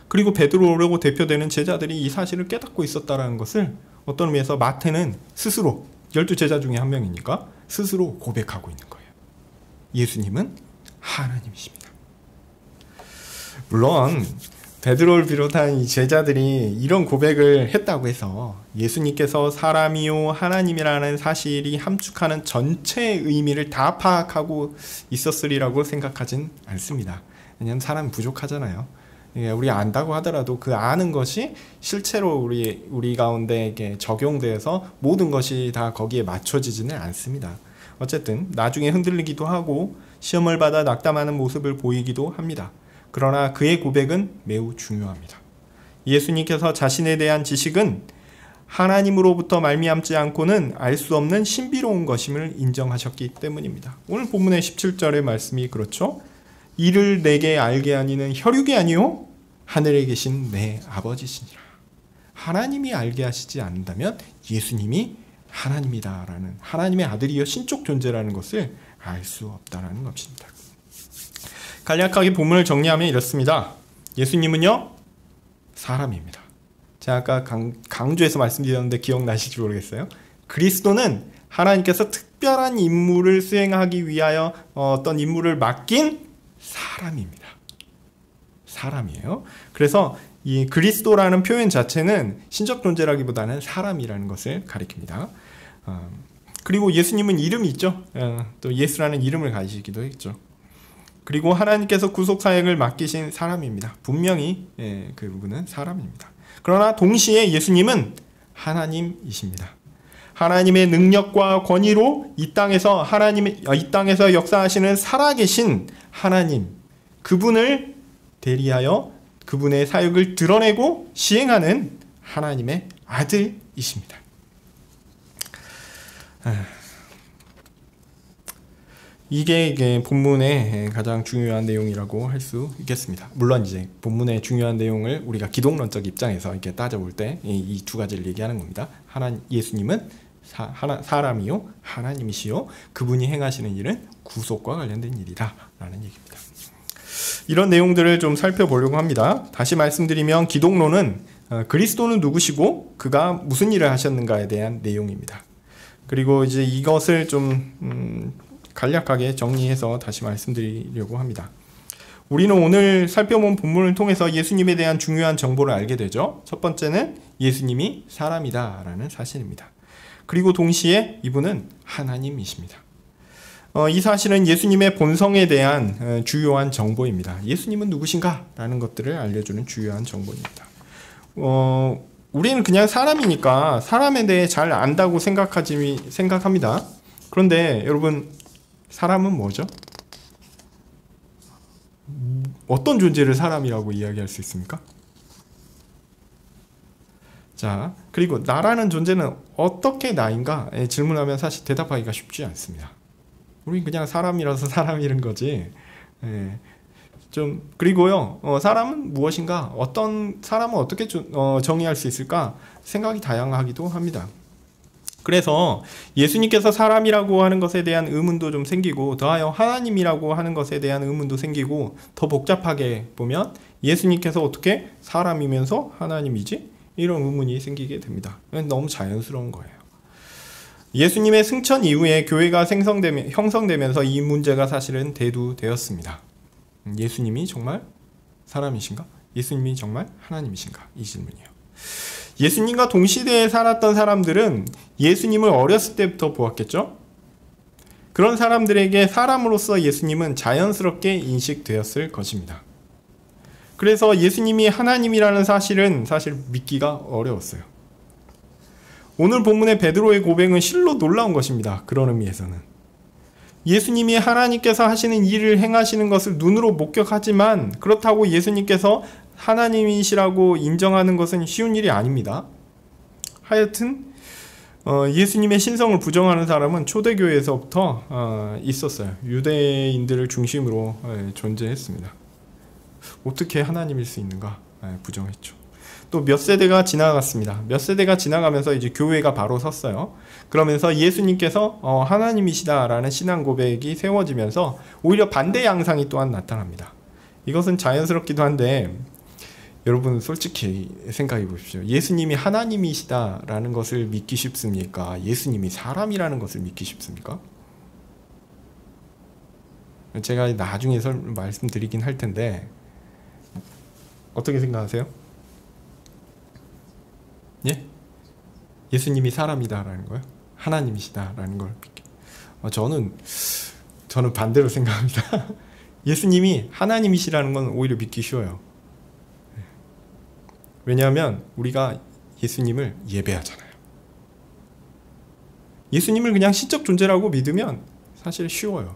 그리고 베드로라고 대표되는 제자들이 이 사실을 깨닫고 있었다는 것을 어떤 의미에서 마태는 스스로 12제자 중에 한 명이니까 스스로 고백하고 있는 거예요. 예수님은 하나님이십니다. 물론 베드로를 비롯한 이 제자들이 이런 고백을 했다고 해서 예수님께서 사람이요 하나님이라는 사실이 함축하는 전체의 의미를 다 파악하고 있었으리라고 생각하진 않습니다. 왜냐하면 사람이 부족하잖아요. 우리 안다고 하더라도 그 아는 것이 실제로 우리 가운데 이렇게 적용돼서 모든 것이 다 거기에 맞춰지지는 않습니다. 어쨌든 나중에 흔들리기도 하고 시험을 받아 낙담하는 모습을 보이기도 합니다. 그러나 그의 고백은 매우 중요합니다. 예수님께서 자신에 대한 지식은 하나님으로부터 말미암지 않고는 알 수 없는 신비로운 것임을 인정하셨기 때문입니다. 오늘 본문의 17절의 말씀이 그렇죠. 이를 내게 알게 하니는 혈육이 아니요 하늘에 계신 내 아버지시니라. 하나님이 알게 하시지 않는다면 예수님이 하나님이다라는, 하나님의 아들이여 신적 존재라는 것을 알 수 없다라는 것입니다. 간략하게 본문을 정리하면 이렇습니다. 예수님은요, 사람입니다. 제가 아까 강조해서 말씀드렸는데 기억나실지 모르겠어요. 그리스도는 하나님께서 특별한 임무를 수행하기 위하여 어떤 임무를 맡긴 사람입니다. 사람이에요. 그래서 이 그리스도라는 표현 자체는 신적 존재라기보다는 사람이라는 것을 가리킵니다. 그리고 예수님은 이름이 있죠. 또 예수라는 이름을 가지시기도 했죠. 그리고 하나님께서 구속 사역을 맡기신 사람입니다. 분명히 그분은 사람입니다. 그러나 동시에 예수님은 하나님이십니다. 하나님의 능력과 권위로 이 땅에서 역사하시는 살아계신 하나님, 그분을 대리하여 그분의 사역을 드러내고 시행하는 하나님의 아들이십니다. 이게 본문의 가장 중요한 내용이라고 할 수 있겠습니다. 물론 이제 본문의 중요한 내용을 우리가 기독론적 입장에서 이렇게 따져볼 때 이 두 가지를 얘기하는 겁니다. 예수님은 사람이요 하나님이시요 그분이 행하시는 일은 구속과 관련된 일이라라는 얘기입니다. 이런 내용들을 좀 살펴보려고 합니다. 다시 말씀드리면 기독론은 그리스도는 누구시고 그가 무슨 일을 하셨는가에 대한 내용입니다. 그리고 이제 이것을 좀 간략하게 정리해서 다시 말씀드리려고 합니다. 우리는 오늘 살펴본 본문을 통해서 예수님에 대한 중요한 정보를 알게 되죠. 첫 번째는 예수님이 사람이다라는 사실입니다. 그리고 동시에 이분은 하나님이십니다. 이 사실은 예수님의 본성에 대한 주요한 정보입니다. 예수님은 누구신가라는 것들을 알려주는 주요한 정보입니다. 우리는 그냥 사람이니까 사람에 대해 잘 안다고 생각합니다. 그런데 여러분, 사람은 뭐죠? 어떤 존재를 사람이라고 이야기할 수 있습니까? 자, 그리고 나라는 존재는 어떻게 나인가 질문하면 사실 대답하기가 쉽지 않습니다. 우린 그냥 사람이라서 사람이란 거지. 그리고요, 사람은 무엇인가? 사람은 어떻게 정의할 수 있을까? 생각이 다양하기도 합니다. 그래서 예수님께서 사람이라고 하는 것에 대한 의문도 좀 생기고, 더하여 하나님이라고 하는 것에 대한 의문도 생기고, 더 복잡하게 보면 예수님께서 어떻게 사람이면서 하나님이지? 이런 의문이 생기게 됩니다. 너무 자연스러운 거예요. 예수님의 승천 이후에 교회가 형성되면서 이 문제가 사실은 대두되었습니다. 예수님이 정말 사람이신가? 예수님이 정말 하나님이신가? 이 질문이에요. 예수님과 동시대에 살았던 사람들은 예수님을 어렸을 때부터 보았겠죠? 그런 사람들에게 사람으로서 예수님은 자연스럽게 인식되었을 것입니다. 그래서 예수님이 하나님이라는 사실은 사실 믿기가 어려웠어요. 오늘 본문의 베드로의 고백은 실로 놀라운 것입니다. 그런 의미에서는. 예수님이 하나님께서 하시는 일을 행하시는 것을 눈으로 목격하지만 그렇다고 예수님께서 하나님이시라고 인정하는 것은 쉬운 일이 아닙니다. 하여튼 예수님의 신성을 부정하는 사람은 초대교회에서부터 있었어요. 유대인들을 중심으로 존재했습니다. 어떻게 하나님일 수 있는가 부정했죠. 또 몇 세대가 지나갔습니다. 몇 세대가 지나가면서 이제 교회가 바로 섰어요. 그러면서 예수님께서 하나님이시다라는 신앙 고백이 세워지면서 오히려 반대 양상이 또한 나타납니다. 이것은 자연스럽기도 한데 여러분 솔직히 생각해 보십시오. 예수님이 하나님이시다라는 것을 믿기 쉽습니까? 예수님이 사람이라는 것을 믿기 쉽습니까? 제가 나중에 말씀드리긴 할 텐데 어떻게 생각하세요? 예? 예수님이 사람이다라는 거요? 하나님이시다라는 걸 믿기. 저는 반대로 생각합니다. 예수님이 하나님이시라는 건 오히려 믿기 쉬워요. 왜냐하면 우리가 예수님을 예배하잖아요. 예수님을 그냥 신적 존재라고 믿으면 사실 쉬워요.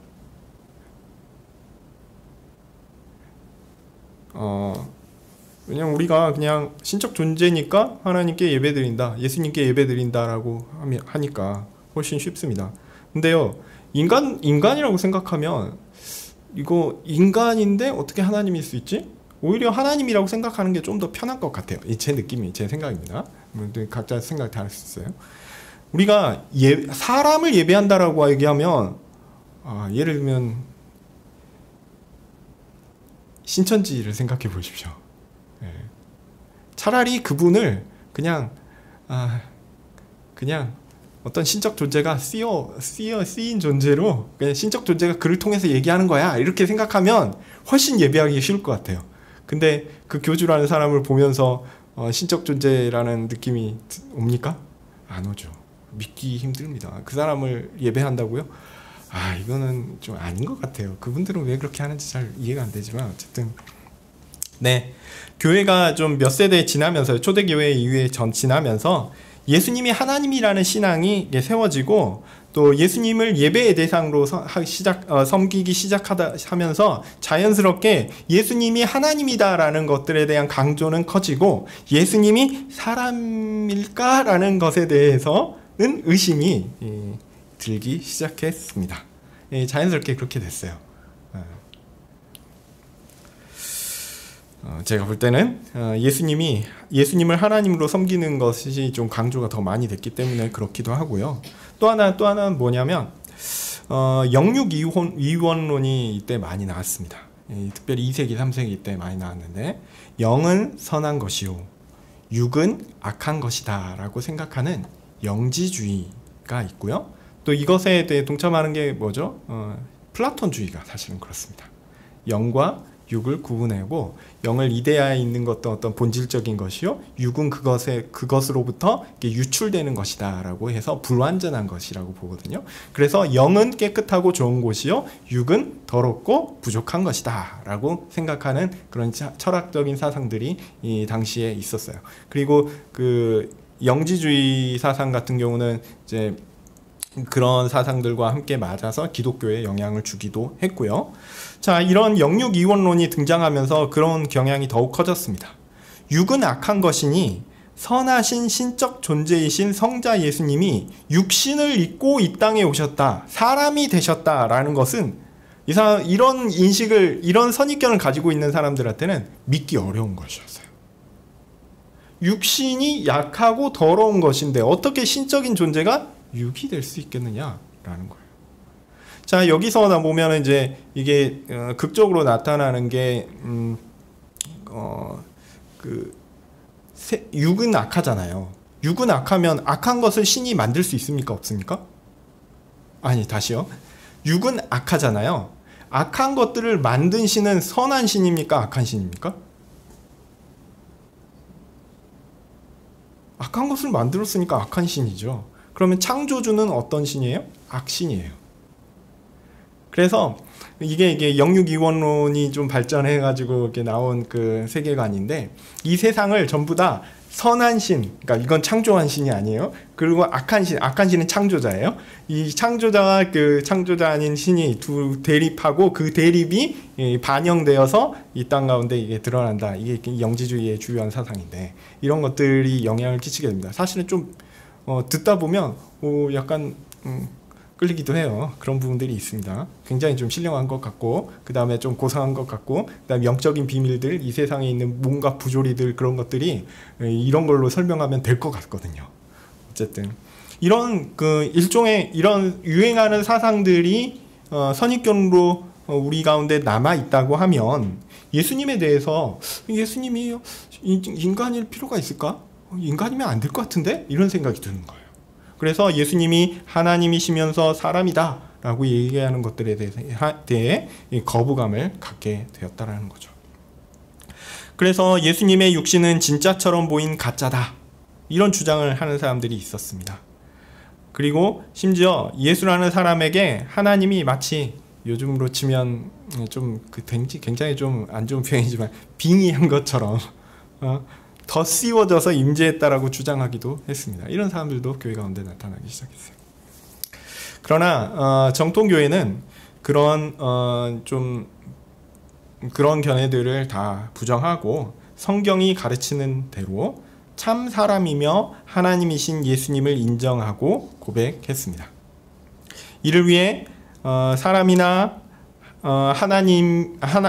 왜냐면 우리가 그냥 신적 존재니까 하나님께 예배드린다, 예수님께 예배드린다라고 하니까 훨씬 쉽습니다. 근데요, 인간이라고 생각하면 이거 인간인데 어떻게 하나님일 수 있지? 오히려 하나님이라고 생각하는 게 좀 더 편한 것 같아요. 제 느낌이, 제 생각입니다. 각자 생각 다를 수 있어요. 우리가 사람을 예배한다라고 얘기하면 예를 들면 신천지를 생각해 보십시오. 차라리 그분을 그냥 어떤 신적 존재가 쓰인 존재로 그냥 신적 존재가 그를 통해서 얘기하는 거야 이렇게 생각하면 훨씬 예배하기 쉬울 것 같아요. 근데 그 교주라는 사람을 보면서 신적 존재라는 느낌이 옵니까? 안 오죠. 믿기 힘듭니다. 그 사람을 예배한다고요? 이거는 좀 아닌 것 같아요. 그분들은 왜 그렇게 하는지 잘 이해가 안 되지만 어쨌든 네, 교회가 좀 몇 세대 지나면서 초대교회 이후에 지나면서 예수님이 하나님이라는 신앙이 세워지고 또 예수님을 예배의 대상으로 섬기기 시작하면서 자연스럽게 예수님이 하나님이다라는 것들에 대한 강조는 커지고 예수님이 사람일까라는 것에 대해서는 의심이 들기 시작했습니다. 자연스럽게 그렇게 됐어요. 제가 볼 때는 예수님을 하나님으로 섬기는 것이 좀 강조가 더 많이 됐기 때문에 그렇기도 하고요. 또 하나는 뭐냐면 영육이원론이 이때 많이 나왔습니다. 특별히 2세기, 3세기 때 많이 나왔는데 영은 선한 것이요 육은 악한 것이다 라고 생각하는 영지주의가 있고요. 또 이것에 대해 동참하는 게 뭐죠? 플라톤주의가 사실은 그렇습니다. 영과 육을 구분하고 영을 이데아에 있는 것도 어떤 본질적인 것이요 육은 그것으로부터 유출되는 것이다 라고 해서 불완전한 것이라고 보거든요. 그래서 영은 깨끗하고 좋은 곳이요 육은 더럽고 부족한 것이다 라고 생각하는 그런 철학적인 사상들이 이 당시에 있었어요. 그리고 그 영지주의 사상 같은 경우는 이제 그런 사상들과 함께 맞아서 기독교에 영향을 주기도 했고요. 자, 이런 영육이원론이 등장하면서 그런 경향이 더욱 커졌습니다. 육은 악한 것이니 선하신 신적 존재이신 성자 예수님이 육신을 입고 이 땅에 오셨다, 사람이 되셨다라는 것은 이런 인식을, 이런 선입견을 가지고 있는 사람들한테는 믿기 어려운 것이었어요. 육신이 약하고 더러운 것인데 어떻게 신적인 존재가 육이 될 수 있겠느냐라는 거예요. 자, 여기서 보면 이제 이게 극적으로 나타나는 게 육은 악하잖아요. 육은 악하면 악한 것을 신이 만들 수 있습니까? 없습니까? 아니, 다시요. 육은 악하잖아요. 악한 것들을 만든 신은 선한 신입니까? 악한 신입니까? 악한 것을 만들었으니까 악한 신이죠. 그러면 창조주는 어떤 신이에요? 악신이에요. 그래서 이게 영육이원론이 좀 발전해가지고 이렇게 나온 그 세계관인데, 이 세상을 전부 다 선한 신, 그러니까 이건 창조한 신이 아니에요. 그리고 악한 신은 창조자예요. 이 창조자와 그 창조자 아닌 신이 두 대립하고, 그 대립이 반영되어서 이 땅 가운데 이게 드러난다. 이게 영지주의의 주요한 사상인데, 이런 것들이 영향을 끼치게 됩니다. 사실은 좀 듣다 보면 약간 끌리기도 해요. 그런 부분들이 있습니다. 굉장히 좀 신령한 것 같고, 그 다음에 좀 고상한 것 같고, 그 다음에 영적인 비밀들, 이 세상에 있는 뭔가 부조리들, 그런 것들이 이런 걸로 설명하면 될 것 같거든요. 어쨌든 이런 그 일종의 이런 유행하는 사상들이 선입견으로 우리 가운데 남아 있다고 하면, 예수님에 대해서 예수님이 인간일 필요가 있을까? 인간이면 안 될 것 같은데? 이런 생각이 드는 거예요. 그래서 예수님이 하나님이시면서 사람이다 라고 얘기하는 것들에 대해 거부감을 갖게 되었다라는 거죠. 그래서 예수님의 육신은 진짜처럼 보인 가짜다, 이런 주장을 하는 사람들이 있었습니다. 그리고 심지어 예수라는 사람에게 하나님이 마치 요즘으로 치면 좀 굉장히 좀 안 좋은 표현이지만 빙의한 것처럼 더 씌워져서 임재했다라고 주장하기도 했습니다. 이런 사람들도 교회 가운데 나타나기 시작했어요. 그러나 정통교회는 그런 그런 견해들을 다 부정하고, 성경이 가르치는 대로 참 사람이며 하나님이신 예수님을 인정하고 고백했습니다. 이를 위해 사람이나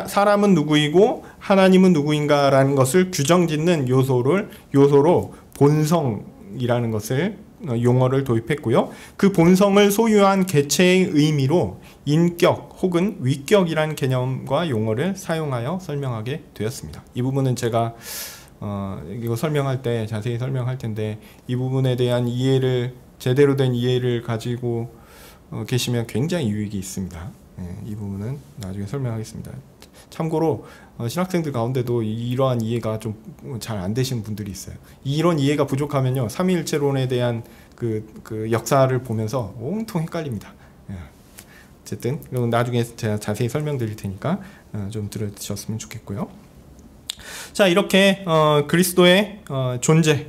사람은 누구이고 하나님은 누구인가라는 것을 규정짓는 요소로 본성이라는 것을 용어를 도입했고요. 그 본성을 소유한 개체의 의미로 인격 혹은 위격이라는 개념과 용어를 사용하여 설명하게 되었습니다. 이 부분은 제가 이거 설명할 때 자세히 설명할 텐데, 이 부분에 대한 제대로 된 이해를 가지고 계시면 굉장히 유익이 있습니다. 이 부분은 나중에 설명하겠습니다. 참고로 신학생들 가운데도 이러한 이해가 좀 잘 안 되시는 분들이 있어요. 이런 이해가 부족하면요, 삼위일체론에 대한 그 역사를 보면서 온통 헷갈립니다. 어쨌든 나중에 제가 자세히 설명드릴 테니까 좀 들으셨으면 좋겠고요. 자, 이렇게 그리스도의 존재,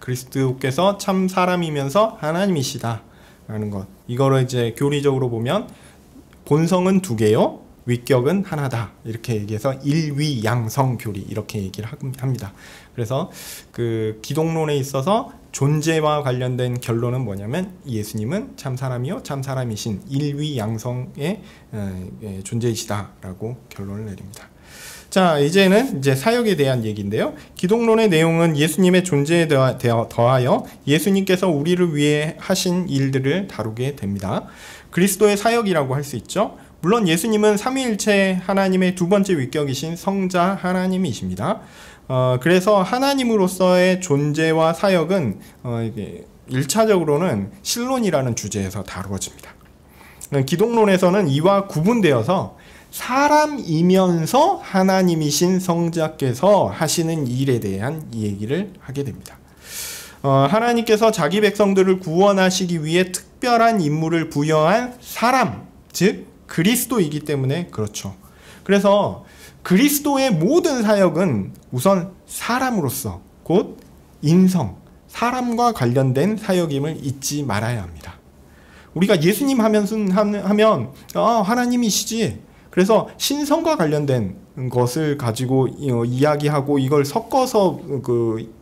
그리스도께서 참 사람이면서 하나님이시다라는 것, 이거를 이제 교리적으로 보면 본성은 두 개요, 위격은 하나다, 이렇게 얘기해서 일위양성 교리, 이렇게 얘기를 합니다. 그래서 그 기독론에 있어서 존재와 관련된 결론은 뭐냐면, 예수님은 참 사람이요 참 사람이신 일위양성의 존재이시다라고 결론을 내립니다. 자, 이제는 사역에 대한 얘기인데요. 기독론의 내용은 예수님의 존재에 더하여 예수님께서 우리를 위해 하신 일들을 다루게 됩니다. 그리스도의 사역이라고 할 수 있죠. 물론 예수님은 삼위일체 하나님의 두 번째 위격이신 성자 하나님이십니다. 그래서 하나님으로서의 존재와 사역은 이게 1차적으로는 신론이라는 주제에서 다루어집니다. 기독론에서는 이와 구분되어서 사람이면서 하나님이신 성자께서 하시는 일에 대한 얘기를 하게 됩니다. 하나님께서 자기 백성들을 구원하시기 위해 특별한 임무를 부여한 사람, 즉 그리스도이기 때문에 그렇죠. 그래서 그리스도의 모든 사역은 우선 사람으로서, 곧 인성, 사람과 관련된 사역임을 잊지 말아야 합니다. 우리가 예수님 하면 하나님이시지, 그래서 신성과 관련된 것을 가지고 이야기하고 이걸 섞어서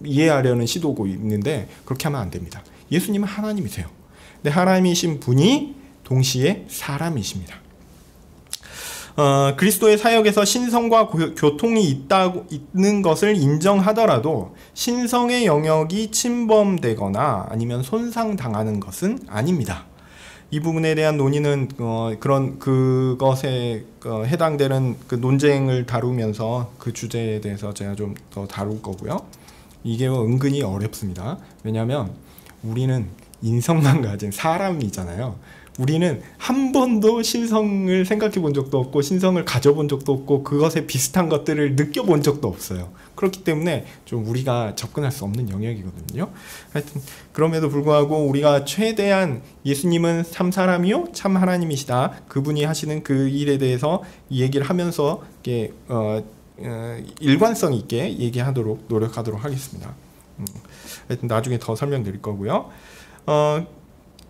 이해하려는 시도고 있는데, 그렇게 하면 안 됩니다. 예수님은 하나님이세요. 근데 하나님이신 분이 동시에 사람이십니다. 그리스도의 사역에서 신성과 교통이 있는 것을 인정하더라도 신성의 영역이 침범되거나 아니면 손상당하는 것은 아닙니다. 이 부분에 대한 논의는 그것에 해당되는 그 논쟁을 다루면서 그 주제에 대해서 제가 좀 더 다룰 거고요. 이게 은근히 어렵습니다. 왜냐하면 우리는 인성만 가진 사람이잖아요. 우리는 한 번도 신성을 생각해 본 적도 없고 신성을 가져본 적도 없고 그것에 비슷한 것들을 느껴본 적도 없어요. 그렇기 때문에 좀 우리가 접근할 수 없는 영역이거든요. 하여튼 그럼에도 불구하고 우리가 최대한 예수님은 참 사람이요 참 하나님이시다, 그분이 하시는 그 일에 대해서 얘기를 하면서 이렇게 일관성 있게 얘기하도록 노력하도록 하겠습니다. 하여튼 나중에 더 설명드릴 거고요.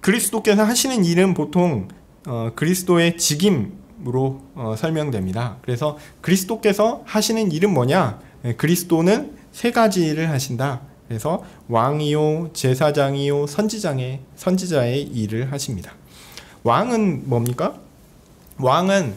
그리스도께서 하시는 일은 보통 그리스도의 직임으로 설명됩니다. 그래서 그리스도께서 하시는 일은 뭐냐? 그리스도는 세 가지 일을 하신다. 그래서 왕이요, 제사장이요, 선지자의 일을 하십니다. 왕은 뭡니까? 왕은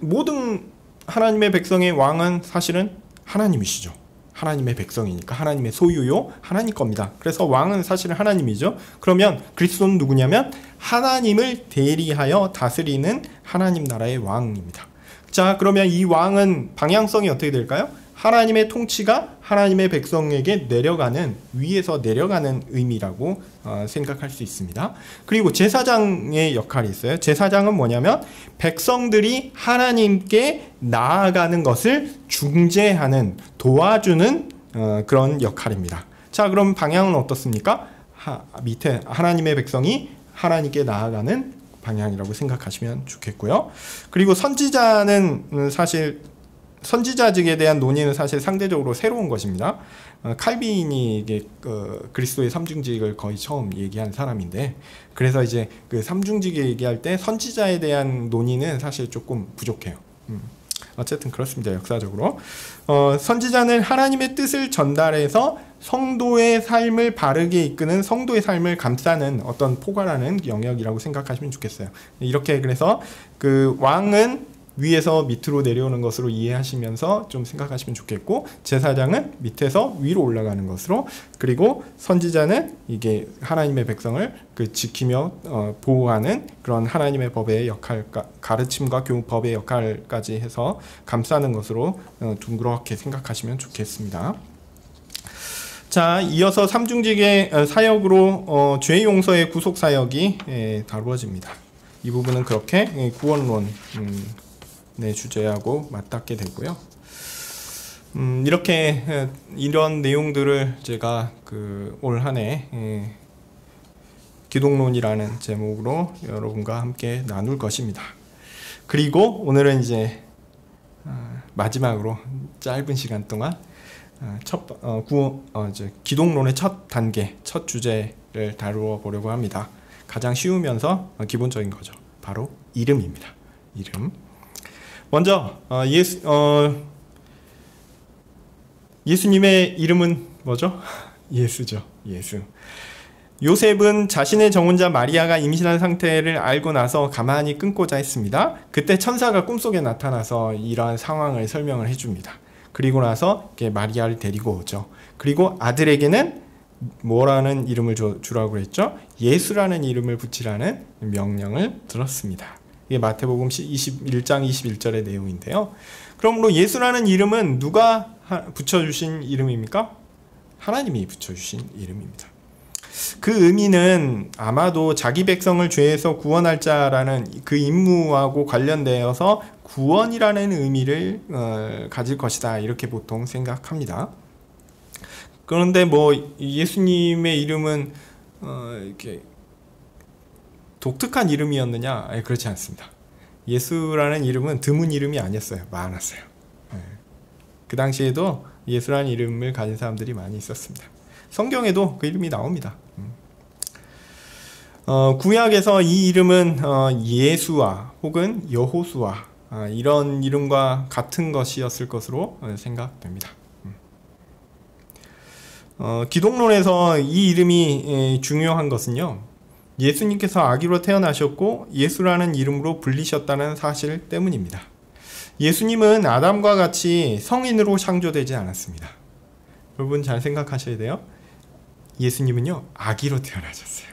모든 하나님의 백성의 왕은 사실은 하나님이시죠. 하나님의 백성이니까 하나님의 소유요, 하나님 겁니다. 그래서 왕은 사실은 하나님이죠. 그러면 그리스도는 누구냐면 하나님을 대리하여 다스리는 하나님 나라의 왕입니다. 자, 그러면 이 왕은 방향성이 어떻게 될까요? 하나님의 통치가 하나님의 백성에게 내려가는, 위에서 내려가는 의미라고 생각할 수 있습니다. 그리고 제사장의 역할이 있어요. 제사장은 뭐냐면 백성들이 하나님께 나아가는 것을 중재하는, 도와주는 그런 역할입니다. 자, 그럼 방향은 어떻습니까? 밑에 하나님의 백성이 하나님께 나아가는 방향이라고 생각하시면 좋겠고요. 그리고 선지자는 사실 선지자직에 대한 논의는 사실 상대적으로 새로운 것입니다. 칼빈이 이게 그리스도의 삼중직을 거의 처음 얘기한 사람인데, 그래서 이제 그 삼중직에 얘기할 때 선지자에 대한 논의는 사실 조금 부족해요. 어쨌든 그렇습니다. 역사적으로 선지자는 하나님의 뜻을 전달해서 성도의 삶을 바르게 이끄는, 성도의 삶을 감싸는 어떤 포괄하는 영역이라고 생각하시면 좋겠어요. 이렇게 그래서 그 왕은 위에서 밑으로 내려오는 것으로 이해하시면서 좀 생각하시면 좋겠고, 제사장은 밑에서 위로 올라가는 것으로, 그리고 선지자는 이게 하나님의 백성을 지키며 보호하는 그런 하나님의 법의 역할, 가르침과 법의 역할까지 해서 감싸는 것으로 둥그렇게 생각하시면 좋겠습니다. 자, 이어서 삼중직의 사역으로 죄 용서의 구속 사역이 다루어집니다. 이 부분은 그렇게 구원론 주제하고 맞닿게 되고요. 이렇게 이런 내용들을 제가 올 한해 기독론이라는 제목으로 여러분과 함께 나눌 것입니다. 그리고 오늘은 이제 마지막으로 짧은 시간 동안 기독론의 첫 단계, 첫 주제를 다루어 보려고 합니다. 가장 쉬우면서 기본적인 거죠. 바로 이름입니다. 이름. 먼저 예수님의 이름은 뭐죠? 예수죠. 예수. 요셉은 자신의 정혼자 마리아가 임신한 상태를 알고 나서 가만히 끊고자 했습니다. 그때 천사가 꿈속에 나타나서 이러한 상황을 설명을 해줍니다. 그리고 나서 마리아를 데리고 오죠. 그리고 아들에게는 뭐라는 이름을 주라고 했죠? 예수라는 이름을 붙이라는 명령을 들었습니다. 이게 마태복음 21장 21절의 내용인데요. 그러므로 예수라는 이름은 누가 붙여주신 이름입니까? 하나님이 붙여주신 이름입니다. 그 의미는 아마도 자기 백성을 죄에서 구원할 자라는 그 임무하고 관련되어서 구원이라는 의미를 가질 것이다, 이렇게 보통 생각합니다. 그런데 예수님의 이름은 이렇게 독특한 이름이었느냐? 그렇지 않습니다. 예수라는 이름은 드문 이름이 아니었어요. 많았어요. 그 당시에도 예수라는 이름을 가진 사람들이 많이 있었습니다. 성경에도 그 이름이 나옵니다. 구약에서 이 이름은 예수와 혹은 여호수아 이런 이름과 같은 것이었을 것으로 생각됩니다. 기독론에서 이 이름이 중요한 것은요, 예수님께서 아기로 태어나셨고 예수라는 이름으로 불리셨다는 사실 때문입니다. 예수님은 아담과 같이 성인으로 창조되지 않았습니다. 여러분 잘 생각하셔야 돼요. 예수님은요, 아기로 태어나셨어요.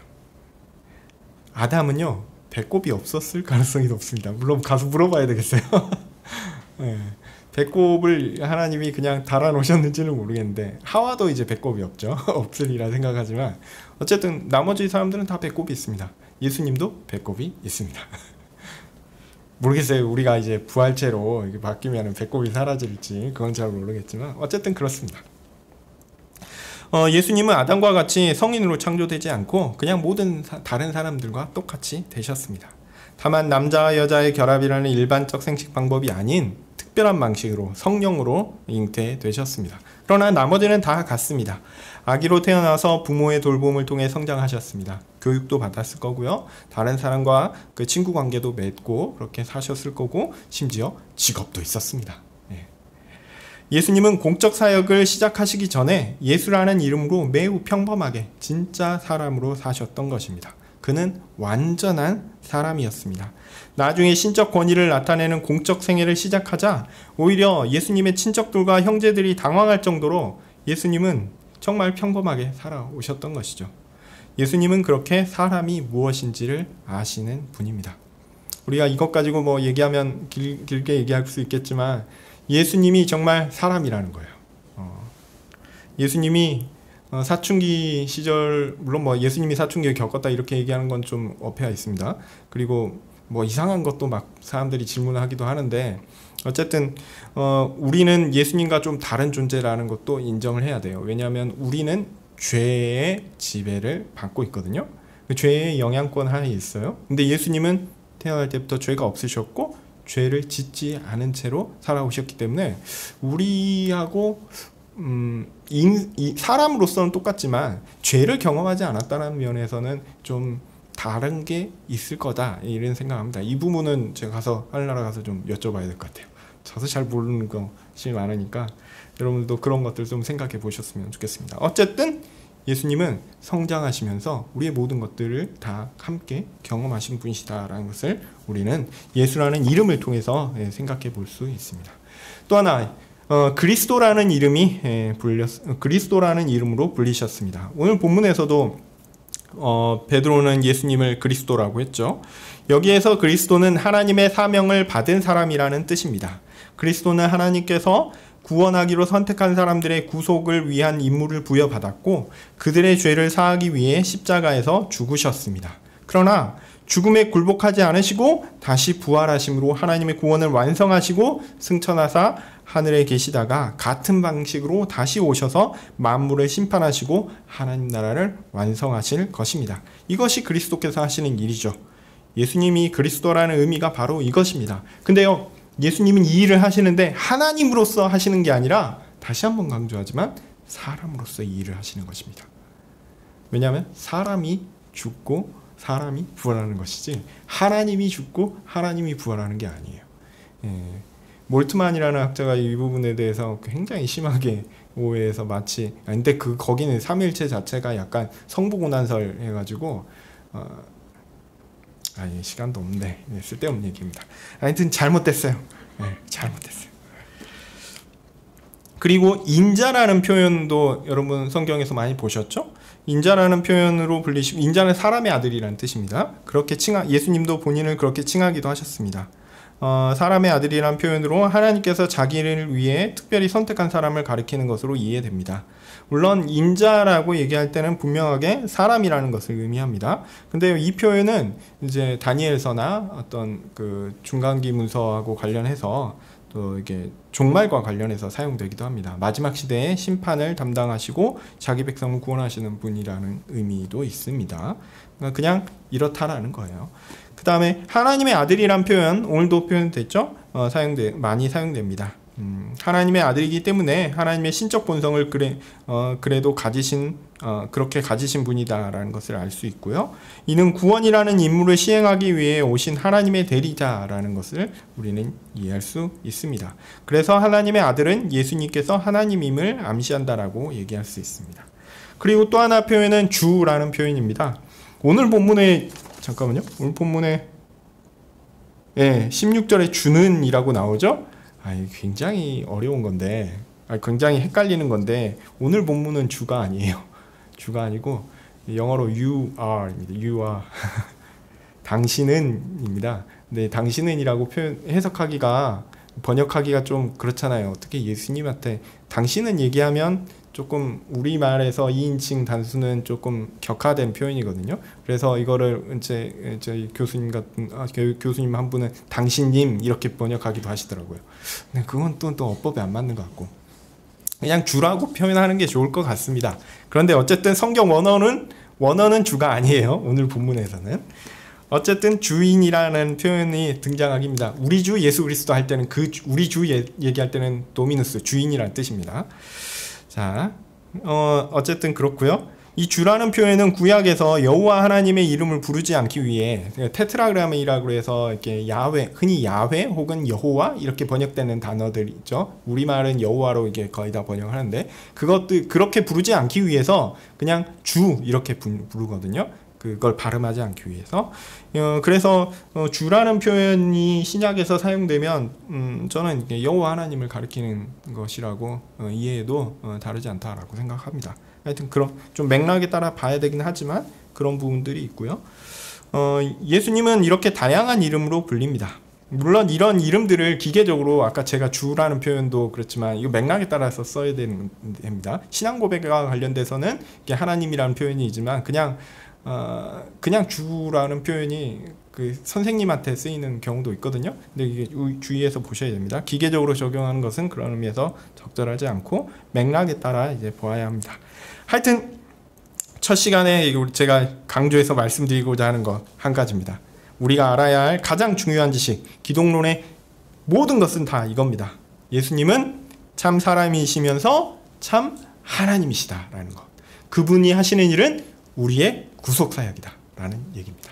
아담은요, 배꼽이 없었을 가능성이 높습니다. 물론 가서 물어봐야 되겠어요. 네. 배꼽을 하나님이 그냥 달아 놓으셨는지는 모르겠는데 하와도 이제 배꼽이 없죠. 없으리라 생각하지만 어쨌든 나머지 사람들은 다 배꼽이 있습니다. 예수님도 배꼽이 있습니다. 모르겠어요. 우리가 이제 부활체로 이렇게 바뀌면 배꼽이 사라질지 그건 잘 모르겠지만 어쨌든 그렇습니다. 예수님은 아담과 같이 성인으로 창조되지 않고 그냥 모든 다른 사람들과 똑같이 되셨습니다. 다만 남자와 여자의 결합이라는 일반적 생식 방법이 아닌 특별한 방식으로 성령으로 잉태되셨습니다. 그러나 나머지는 다 같습니다. 아기로 태어나서 부모의 돌봄을 통해 성장하셨습니다. 교육도 받았을 거고요. 다른 사람과 그 친구 관계도 맺고 그렇게 사셨을 거고 심지어 직업도 있었습니다. 예수님은 공적 사역을 시작하시기 전에 예수라는 이름으로 매우 평범하게 진짜 사람으로 사셨던 것입니다. 그는 완전한 사람이었습니다. 나중에 신적 권위를 나타내는 공적 생애를 시작하자 오히려 예수님의 친척들과 형제들이 당황할 정도로 예수님은 정말 평범하게 살아오셨던 것이죠. 예수님은 그렇게 사람이 무엇인지를 아시는 분입니다. 우리가 이것 가지고 뭐 얘기하면 길게 얘기할 수 있겠지만 예수님이 정말 사람이라는 거예요. 예수님이 사춘기 시절, 물론 뭐 예수님이 사춘기를 겪었다 이렇게 얘기하는 건 좀 어폐가 있습니다. 그리고 뭐 이상한 것도 막 사람들이 질문하기도 하는데 어쨌든 우리는 예수님과 좀 다른 존재라는 것도 인정을 해야 돼요. 왜냐하면 우리는 죄의 지배를 받고 있거든요. 죄의 영향권 하에 있어요. 근데 예수님은 태어날 때부터 죄가 없으셨고 죄를 짓지 않은 채로 살아오셨기 때문에 우리하고 사람으로서는 똑같지만 죄를 경험하지 않았다는 면에서는 좀 다른 게 있을 거다 이런 생각합니다. 이 부분은 제가 가서 하늘나라 가서 좀 여쭤봐야 될 것 같아요. 저도 잘 모르는 것이 많으니까 여러분들도 그런 것들 좀 생각해 보셨으면 좋겠습니다. 어쨌든 예수님은 성장하시면서 우리의 모든 것들을 다 함께 경험하신 분이시다라는 것을 우리는 예수라는 이름을 통해서 생각해 볼 수 있습니다. 또 하나 그리스도라는 이름이 그리스도라는 이름으로 불리셨습니다. 오늘 본문에서도 베드로는 예수님을 그리스도라고 했죠. 여기에서 그리스도는 하나님의 사명을 받은 사람이라는 뜻입니다. 그리스도는 하나님께서 구원하기로 선택한 사람들의 구속을 위한 임무를 부여받았고 그들의 죄를 사하기 위해 십자가에서 죽으셨습니다. 그러나 죽음에 굴복하지 않으시고 다시 부활하심으로 하나님의 구원을 완성하시고 승천하사 하늘에 계시다가 같은 방식으로 다시 오셔서 만물을 심판하시고 하나님 나라를 완성하실 것입니다. 이것이 그리스도께서 하시는 일이죠. 예수님이 그리스도라는 의미가 바로 이것입니다. 근데요, 예수님은 이 일을 하시는데 하나님으로서 하시는 게 아니라 다시 한번 강조하지만 사람으로서 이 일을 하시는 것입니다. 왜냐하면 사람이 죽고 사람이 부활하는 것이지 하나님이 죽고 하나님이 부활하는 게 아니에요. 몰트만이라는 학자가 이 부분에 대해서 굉장히 심하게 오해해서 마치 근데 거기는 삼위일체 자체가 약간 성부고난설 해가지고 시간도 없는데 쓸데없는 얘기입니다. 하여튼 잘못됐어요. 잘못됐어요. 그리고 인자라는 표현도 여러분 성경에서 많이 보셨죠? 인자라는 표현으로 불리시고 인자는 사람의 아들이라는 뜻입니다. 그렇게 예수님도 본인을 그렇게 칭하기도 하셨습니다. 사람의 아들이라는 표현으로 하나님께서 자기를 위해 특별히 선택한 사람을 가리키는 것으로 이해됩니다. 물론 인자라고 얘기할 때는 분명하게 사람이라는 것을 의미합니다. 근데 이 표현은 이제 다니엘서나 어떤 그 중간기 문서하고 관련해서 또 이게 종말과 관련해서 사용되기도 합니다. 마지막 시대에 심판을 담당하시고 자기 백성을 구원하시는 분이라는 의미도 있습니다. 그냥 이렇다라는 거예요. 그 다음에 하나님의 아들이란 표현 오늘도 표현됐죠? 많이 사용됩니다. 하나님의 아들이기 때문에 하나님의 신적 본성을 그래도 그렇게 가지신 분이다라는 것을 알 수 있고요. 이는 구원이라는 임무를 시행하기 위해 오신 하나님의 대리자라는 것을 우리는 이해할 수 있습니다. 그래서 하나님의 아들은 예수님께서 하나님임을 암시한다라고 얘기할 수 있습니다. 그리고 또 하나 표현은 주라는 표현입니다. 오늘 본문에 잠깐만요. 오늘 본문에 16절에 주는 이라고 나오죠. 굉장히 어려운 건데 굉장히 헷갈리는 건데 오늘 본문은 주가 아니에요. 주가 아니고 영어로 you are입니다. you are 당신은입니다. 네, 당신은이라고 해석하기가 번역하기가 좀 그렇잖아요. 어떻게 예수님한테 당신은 얘기하면 조금 우리말에서 2인칭 단수는 조금 격화된 표현이거든요. 그래서 이거를 이제 저희 교수님 같은 교수님 한 분은 당신님 이렇게 번역하기도 하시더라고요. 근데 그건 또 어법에 안 맞는 것 같고 그냥 주라고 표현하는 게 좋을 것 같습니다. 그런데 어쨌든 성경 원어는 주가 아니에요. 오늘 본문에서는. 어쨌든 주인이라는 표현이 등장하기입니다. 우리 주 예수 그리스도 할 때는 우리 주 얘기할 때는 도미누스 주인이라는 뜻입니다. 자, 어쨌든 그렇고요. 이 주라는 표현은 구약에서 여호와 하나님의 이름을 부르지 않기 위해 테트라그라미라고 해서 이렇게 야훼, 흔히 야훼 혹은 여호와 이렇게 번역되는 단어들 있죠. 우리말은 여호와로 이게 거의 다 번역하는데 그것도 그렇게 부르지 않기 위해서 그냥 주 이렇게 부르거든요. 그걸 발음하지 않기 위해서. 그래서 주라는 표현이 신약에서 사용되면 저는 여호와 하나님을 가리키는 것이라고 이해해도 다르지 않다라고 생각합니다. 하여튼 그런 좀 맥락에 따라 봐야 되긴 하지만 그런 부분들이 있고요. 예수님은 이렇게 다양한 이름으로 불립니다. 물론 이런 이름들을 기계적으로 아까 제가 주라는 표현도 그렇지만 이거 맥락에 따라서 써야 됩니다. 신앙 고백과 관련돼서는 이게 하나님이라는 표현이지만 그냥 주라는 표현이 그 선생님한테 쓰이는 경우도 있거든요. 근데 이게 주의해서 보셔야 됩니다. 기계적으로 적용하는 것은 그런 의미에서 적절하지 않고 맥락에 따라 이제 보아야 합니다. 하여튼 첫 시간에 제가 강조해서 말씀드리고자 하는 것 한 가지입니다. 우리가 알아야 할 가장 중요한 지식, 기독론의 모든 것은 다 이겁니다. 예수님은 참 사람이시면서 참 하나님이시다라는 것. 그분이 하시는 일은 우리의 구속사역이다 라는 얘기입니다.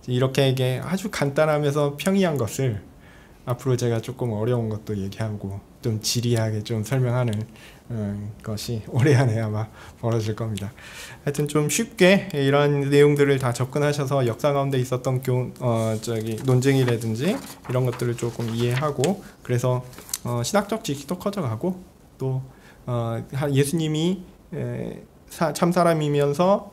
이렇게 이게 아주 간단하면서 평이한 것을 앞으로 제가 조금 어려운 것도 얘기하고 좀 지리하게 좀 설명하는 것이 올해 안에 아마 벌어질 겁니다. 하여튼 좀 쉽게 이런 내용들을 다 접근하셔서 역사 가운데 있었던 논쟁이라든지 이런 것들을 조금 이해하고 그래서 신학적 지식도 커져가고 또 예수님이 참 사람이면서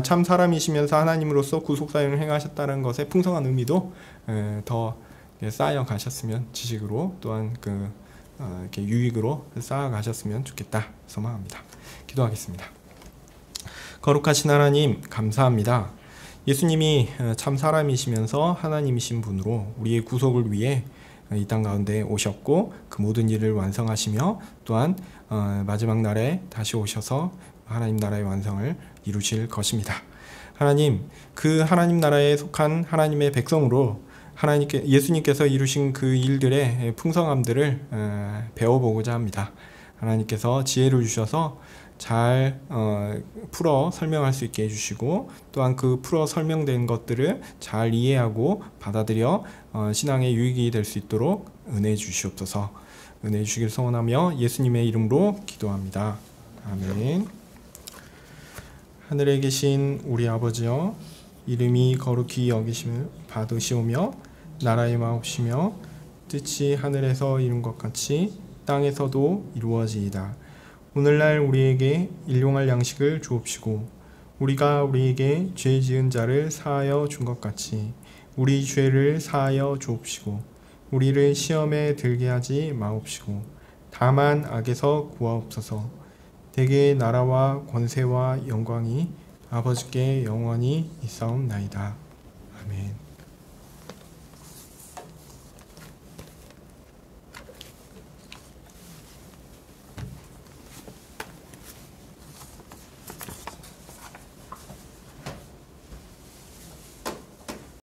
참 사람이시면서 하나님으로서 구속사역을 행하셨다는 것의 풍성한 의미도 더 쌓여 가셨으면 지식으로 또한 이렇게 유익으로 쌓아 가셨으면 좋겠다 소망합니다. 기도하겠습니다. 거룩하신 하나님 감사합니다. 예수님이 참 사람이시면서 하나님이신 분으로 우리의 구속을 위해 이 땅 가운데 오셨고 그 모든 일을 완성하시며 또한 마지막 날에 다시 오셔서 하나님 나라의 완성을 이루실 것입니다. 하나님, 그 하나님 나라에 속한 하나님의 백성으로 예수님께서 이루신 그 일들의 풍성함들을 배워보고자 합니다. 하나님께서 지혜를 주셔서 잘 풀어 설명할 수 있게 해주시고 또한 그 풀어 설명된 것들을 잘 이해하고 받아들여 신앙의 유익이 될 수 있도록 은혜해 주시옵소서. 은혜해 주시길 소원하며 예수님의 이름으로 기도합니다. 아멘. 하늘에 계신 우리 아버지여, 이름이 거룩히 여기심을 받으시오며 나라의 마옵시며 뜻이 하늘에서 이룬 것 같이 땅에서도 이루어지이다. 오늘날 우리에게 일용할 양식을 주옵시고 우리가 우리에게 죄 지은 자를 사하여 준 것 같이 우리 죄를 사하여 주옵시고 우리를 시험에 들게 하지 마옵시고 다만 악에서 구하옵소서. 대개 나라와 권세와 영광이 아버지께 영원히 있사옵나이다. 아멘.